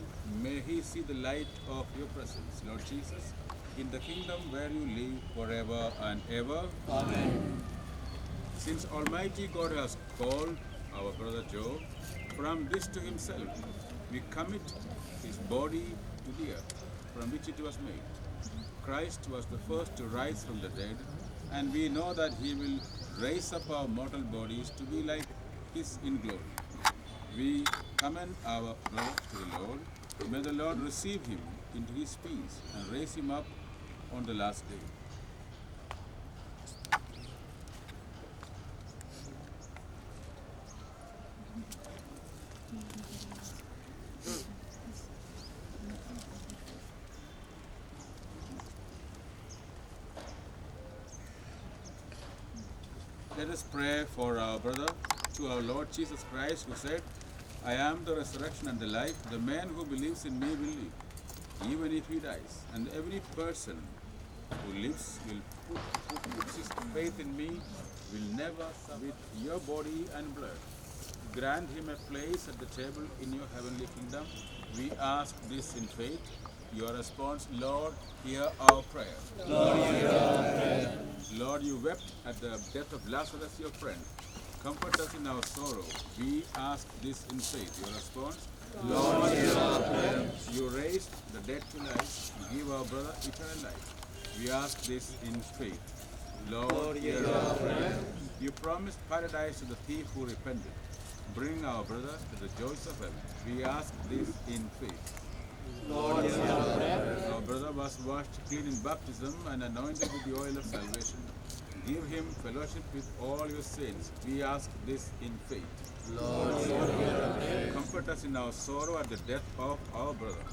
may he see the light of your presence, Lord Jesus, in the kingdom where you live forever and ever. Amen. Since Almighty God has called our brother Job from this to himself, we commit his body to the earth from which it was made. Christ was the first to rise from the dead, and we know that he will raise up our mortal bodies to be like his in glory. We commend our brother to the Lord. May the Lord receive him into his peace and raise him up on the last day. Let us pray for our brother to our Lord Jesus Christ, who said, I am the resurrection and the life. The man who believes in me will live, even if he dies. And every person who lives who puts his faith in me will never suffer. With your body and blood, grant him a place at the table in your heavenly kingdom. We ask this in faith. Your response, Lord, hear our prayer. Lord, hear our prayer. Lord, you wept at the death of Lazarus, your friend. Comfort us in our sorrow. We ask this in faith. Your response, Lord, hear our prayer. You raised the dead to life. You give our brother eternal life. We ask this in faith. Lord, hear our prayer. You promised paradise to the thief who repented. Bring our brother to the joys of heaven. We ask this in faith. Lord, hear our prayer. Our brother was washed clean in baptism and anointed with the oil of salvation. Give him fellowship with all your saints. We ask this in faith. Lord, hear our prayer. Comfort us in our sorrow at the death of our brother.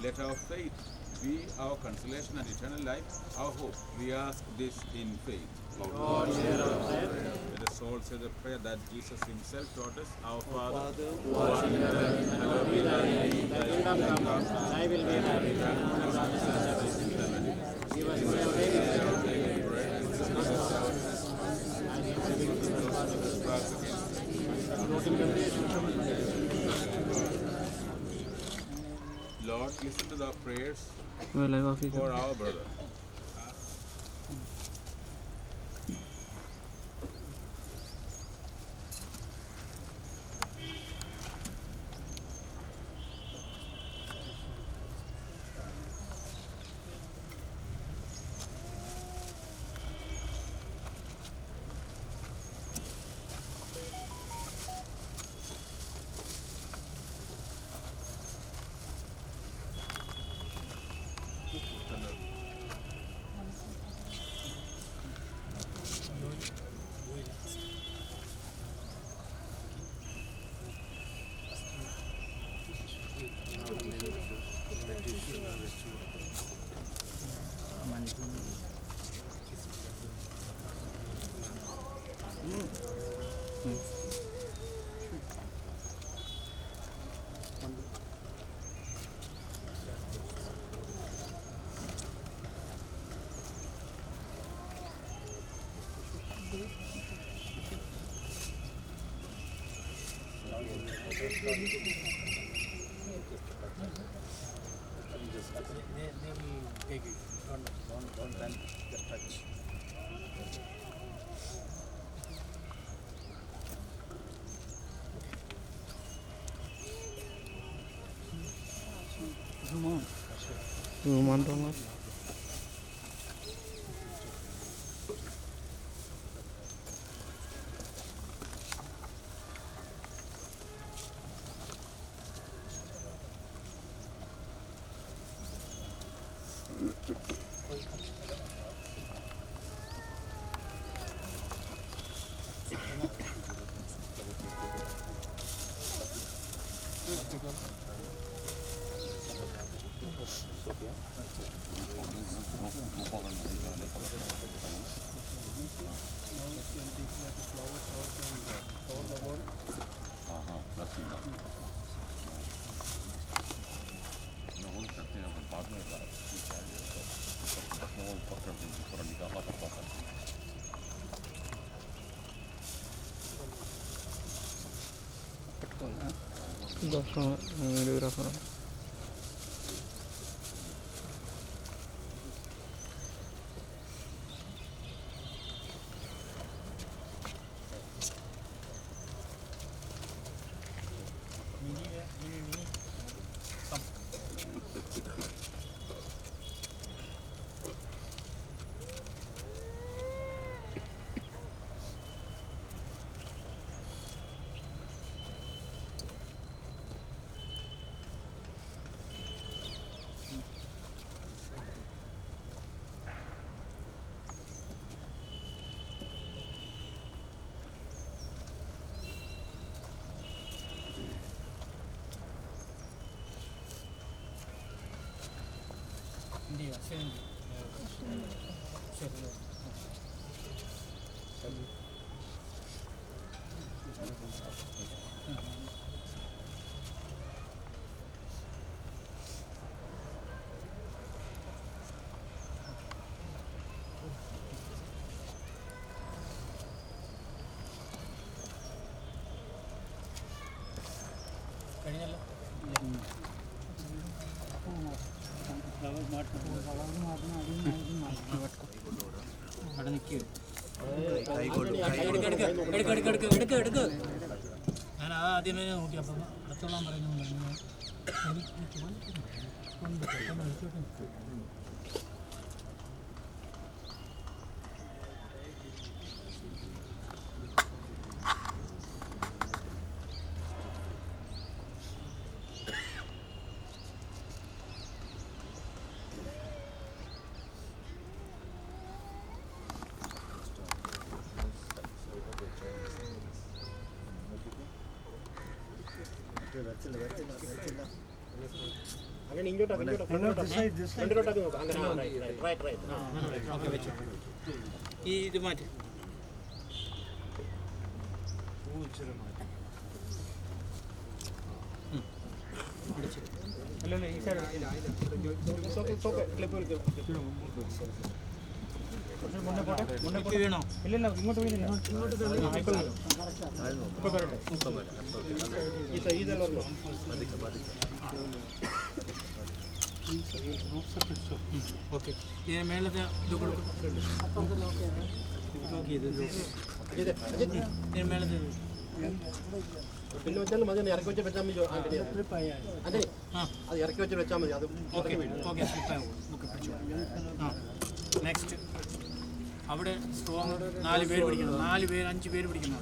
Let our faith be our consolation and eternal life, our hope. We ask this in faith. Lord, hear our prayer. Let us all say the prayer that Jesus himself taught us. Our Father, who art in heaven, hallowed be thy name. Thy kingdom come, thy will be done in earth as it is in heaven. Give us our daily bread, and forgive us our trespasses, and we forgive those who trespass against us. And not in temptation, Lord, listen to the prayers Well, for our brother. Videographer കഴിഞ്ഞല്ലോ അവിടെ നിൽക്കുക ഞാൻ ആദ്യമേ നോക്കി അപ്പം അടുത്തോളാൻ പറയുന്നു അങ്ങനെ ഫ്രണ്ടിലോട്ടാക്കി നോക്കാം. അങ്ങനെ റൈറ്റ്. ഓക്കെ വെച്ചു. ഈ ഇത് മാറ്റി. അല്ലല്ല ഈ സൈഡ് ക്ലിപ്പ് വീണോ? ഇല്ലല്ല ഇങ്ങോട്ട് വീണില്ല. ഇപ്പൊ വരട്ടെ. ഇതല്ലോ ഓക്കെ. ഇതിന് മേളത്തെ ഇത് കൊടുക്കും. ഇതിന് മേളത്തെ പിന്നെ വെച്ചാൽ മതി. ഇറക്കി വെച്ച് വെച്ചാൽ മതി. അതെ അത് ഇറക്കി വെച്ച് വെച്ചാൽ മതി. അത് ഓക്കെ ഓക്കെ. ആ നെക്സ്റ്റ് അവിടെ സ്ട്രോങ് 4 പേര് പിടിക്കണം. 4 പേര് 5 പേര് പിടിക്കണം.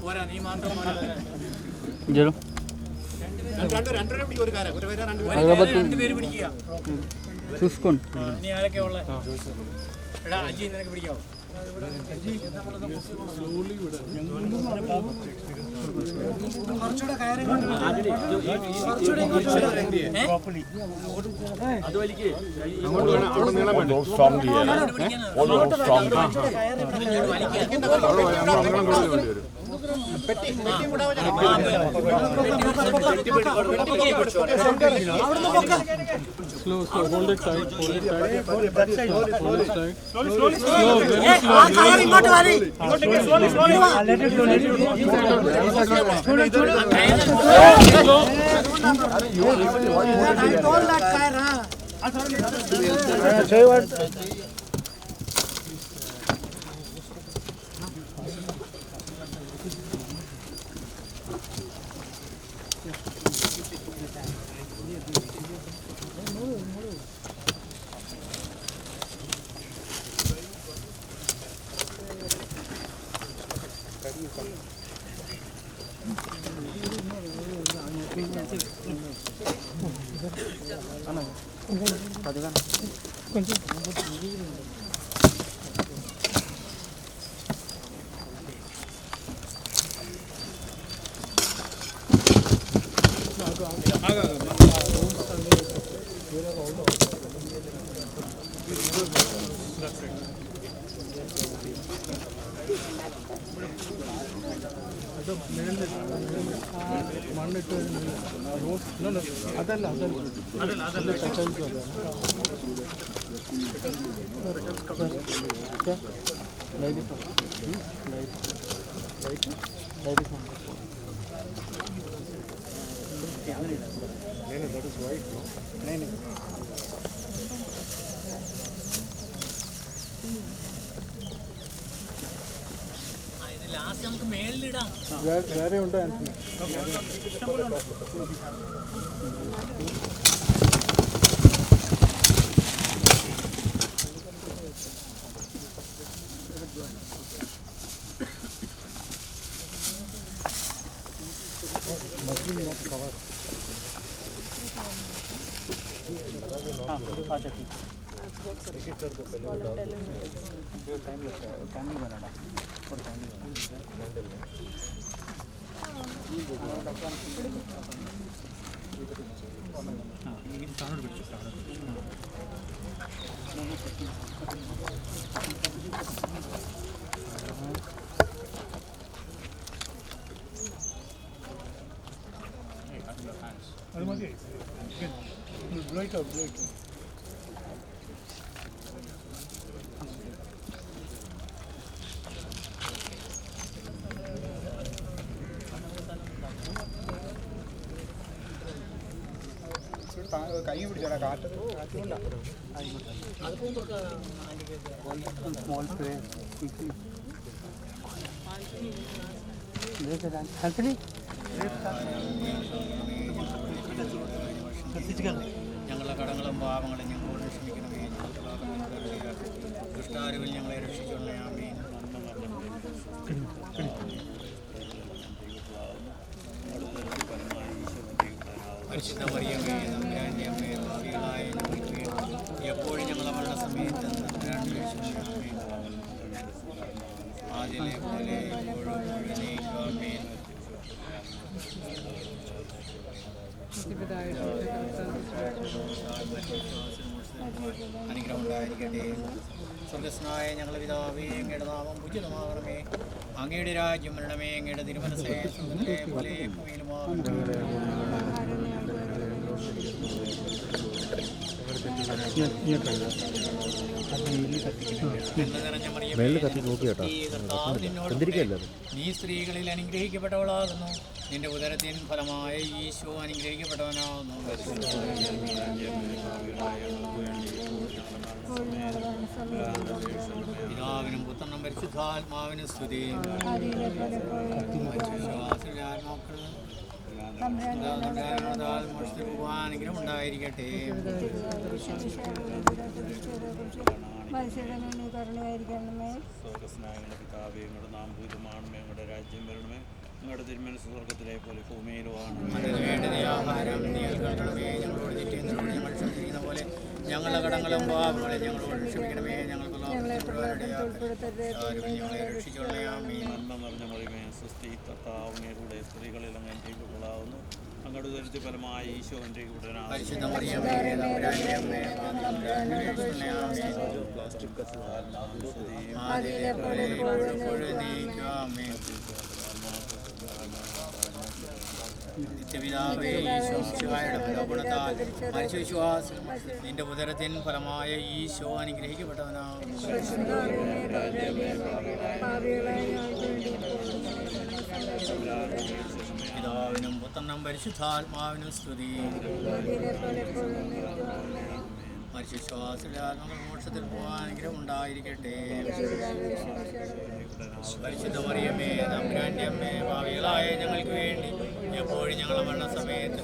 പോരാ നീ മാത്രം രണ്ടുപേരെ പിടിക്കും. ഒരു കാര്യം രണ്ടുപേര് പിടിക്കുക. ഇനി ആരൊക്കെ ഉള്ള എടാ അജി നിനക്ക് പിടിക്കാവോ? Slow, hold it tight, hold it tight, hold it tight, hold it tight. Slowly, very slowly. Let it go, let it go. Last നമുക്ക് മേളിലിടാം. വേറെ ഉണ്ടോ? കൈ പിടിച്ചാ കാറ്റ് സ്മോൾ ഞങ്ങളുടെ കടങ്ങളും പാപങ്ങളും ഞങ്ങളോട് ക്ഷമിക്കണമേ. ദുഷ്ടാരുവിൽ ഞങ്ങളെ രക്ഷിക്കണമേ. ആമേൻ. പരിശുദ്ധ മറിയമേ, തമ്പുരാന്റെ അമ്മേ, പാപികളായ ഞങ്ങൾക്ക് വേണ്ടി എപ്പോഴും ഞങ്ങളുടെ മരണസമയത്ത് തമ്പുരാന്റെ യേശുവേ, ആദിയിലെ പോലെ ഇപ്പോഴും മുഴുവനേക്കും ആമേൻ. അനുഗ്രഹം ഉണ്ടായിരിക്കട്ടെ. സ്വർഗസ്നായ ഞങ്ങളുടെ പിതാവേ, അങ്ങയുടെ നാമം പൂജിതമാകണമേ. അങ്ങയുടെ രാജ്യം വരണമേ. അങ്ങയുടെ തിരുമനസ്സേ സ്വർഗ്ഗത്തിലെ പോലെ ഭൂമിയിലുമാകണമേ. നീ സ്ത്രീകളിൽ അനുഗ്രഹിക്കപ്പെട്ടവളാകുന്നു. നിന്റെ ഉദരത്തിൻ ഫലമായ ഈശോ അനുഗ്രഹിക്കപ്പെട്ടവനാകുന്നു. പിതാവിനും പുത്രനും പരിശുദ്ധാത്മാവിനും സ്തുതി. അനുഗ്രഹം ഉണ്ടായിരിക്കട്ടെ. രാജ്യം വരണമേ. നിങ്ങളുടെ തിരുമനസ്സ് സ്വർഗത്തിലെ പോലെ ഭൂമിയിലുമാണ്. ആഹാരം നീ നൽകണമേ. ഞങ്ങളോട് തെറ്റിയുന്നവരോട് ഞങ്ങൾ ക്ഷമിച്ചിരിക്കുന്ന പോലെ ഞങ്ങളുടെ കടങ്ങളും പാപങ്ങളെ ഞങ്ങളോട് ക്ഷമിക്കണമേ. ഞങ്ങൾക്ക് ഞങ്ങളെ രക്ഷിച്ചോളണമേ. നന്മ നിറഞ്ഞ മറിയമേ, സ്വസ്തി, കർത്താവിനെ കൂടെ സ്ത്രീകളിൽ അങ്ങ് അനുഗ്രഹിക്കപ്പെടാവുന്നു. അങ്ങയുടെ ഉദരത്തിൻ ഫലമായി ഈശോ അനുഗ്രഹിക്കപ്പെടാനാകുന്നു. നിത്യപിതാവേ, നിന്റെ ഉദരത്തിൻ ഫലമായ ഈശോ അനുഗ്രഹിക്കപ്പെട്ടവനാകും. പിതാവിനും പുത്രനും പരിശുദ്ധാത്മാവിനും സ്തുതി. മനുഷ്യശ്വാസിയുടെ മോക്ഷത്തിൽ പോകാൻ അനുഗ്രഹം ഉണ്ടായിരിക്കട്ടെ. പരിശുദ്ധ മറിയമേ, തമ്പുരാന്റെ അമ്മേ, ഭാവികളായ ഞങ്ങൾക്ക് വേണ്ടി എപ്പോഴും ഞങ്ങളുടെ മരണസമയത്ത്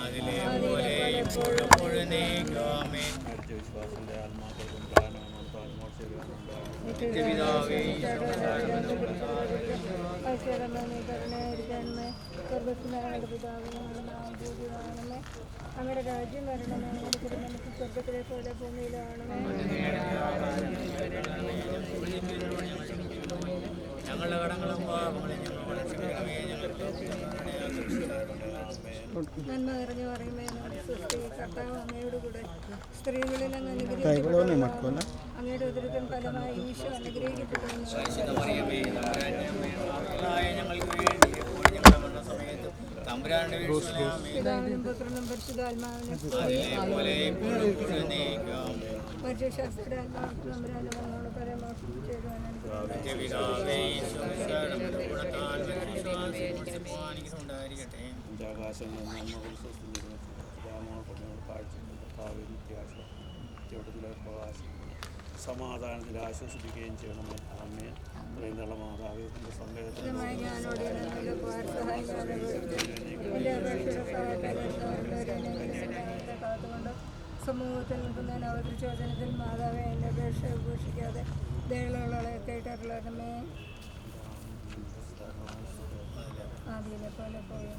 അതിലെ പോലെ ഇപ്പോഴും നീക്കാമേ. നിത്യപിതാവേ, അങ്ങയുടെ രാജ്യം വരണമേ. ഞങ്ങളുടെ തിരുമനസ്സ് സ്വർഗത്തിലെ പോലെ ഭൂമിയിലാണമേ. ഞങ്ങളുടെ കടങ്ങളും പാപങ്ങളും ഞങ്ങളോട് ക്ഷമിക്കണമേ. നന്മ നിറഞ്ഞു പറയുമേ, സൃഷ്ടി കർത്താവ് അങ്ങയോട് കൂടെ സ്ത്രീകളിൽ അങ്ങ് അനുഗ്രഹിക്കപ്പെട്ടു. അങ്ങയുടെ ഉദരത്തിൻ ഫലമായി ഈശോ അനുഗ്രഹിക്കപ്പെട്ടു. പിതാവിനും പുത്രനും പരിശുദ്ധാത്മാവിനും മനുഷ്യശാസ്ത്രയുടെ ആത്മാവ് തമ്പുരാന്റെ മകനോട് പരമാവധി ചേരുവാനാണ്. സമാധാനത്തിൽ ആശ്വസിപ്പിക്കുകയും ചെയ്യണമേ. അമ്മേ, പ്രിയമുള്ള മാതാവേ, സമൂഹത്തിൽ നിൽക്കുന്നതിന് അവതരിച്ചോദനത്തിൽ മാതാവേ, എൻ്റെ അപേക്ഷ ഉപേക്ഷിക്കാതെ ദയകളുള്ളവളെ കേട്ടറിയണമേ. ആദ്യയിലെ പോലെ പോയി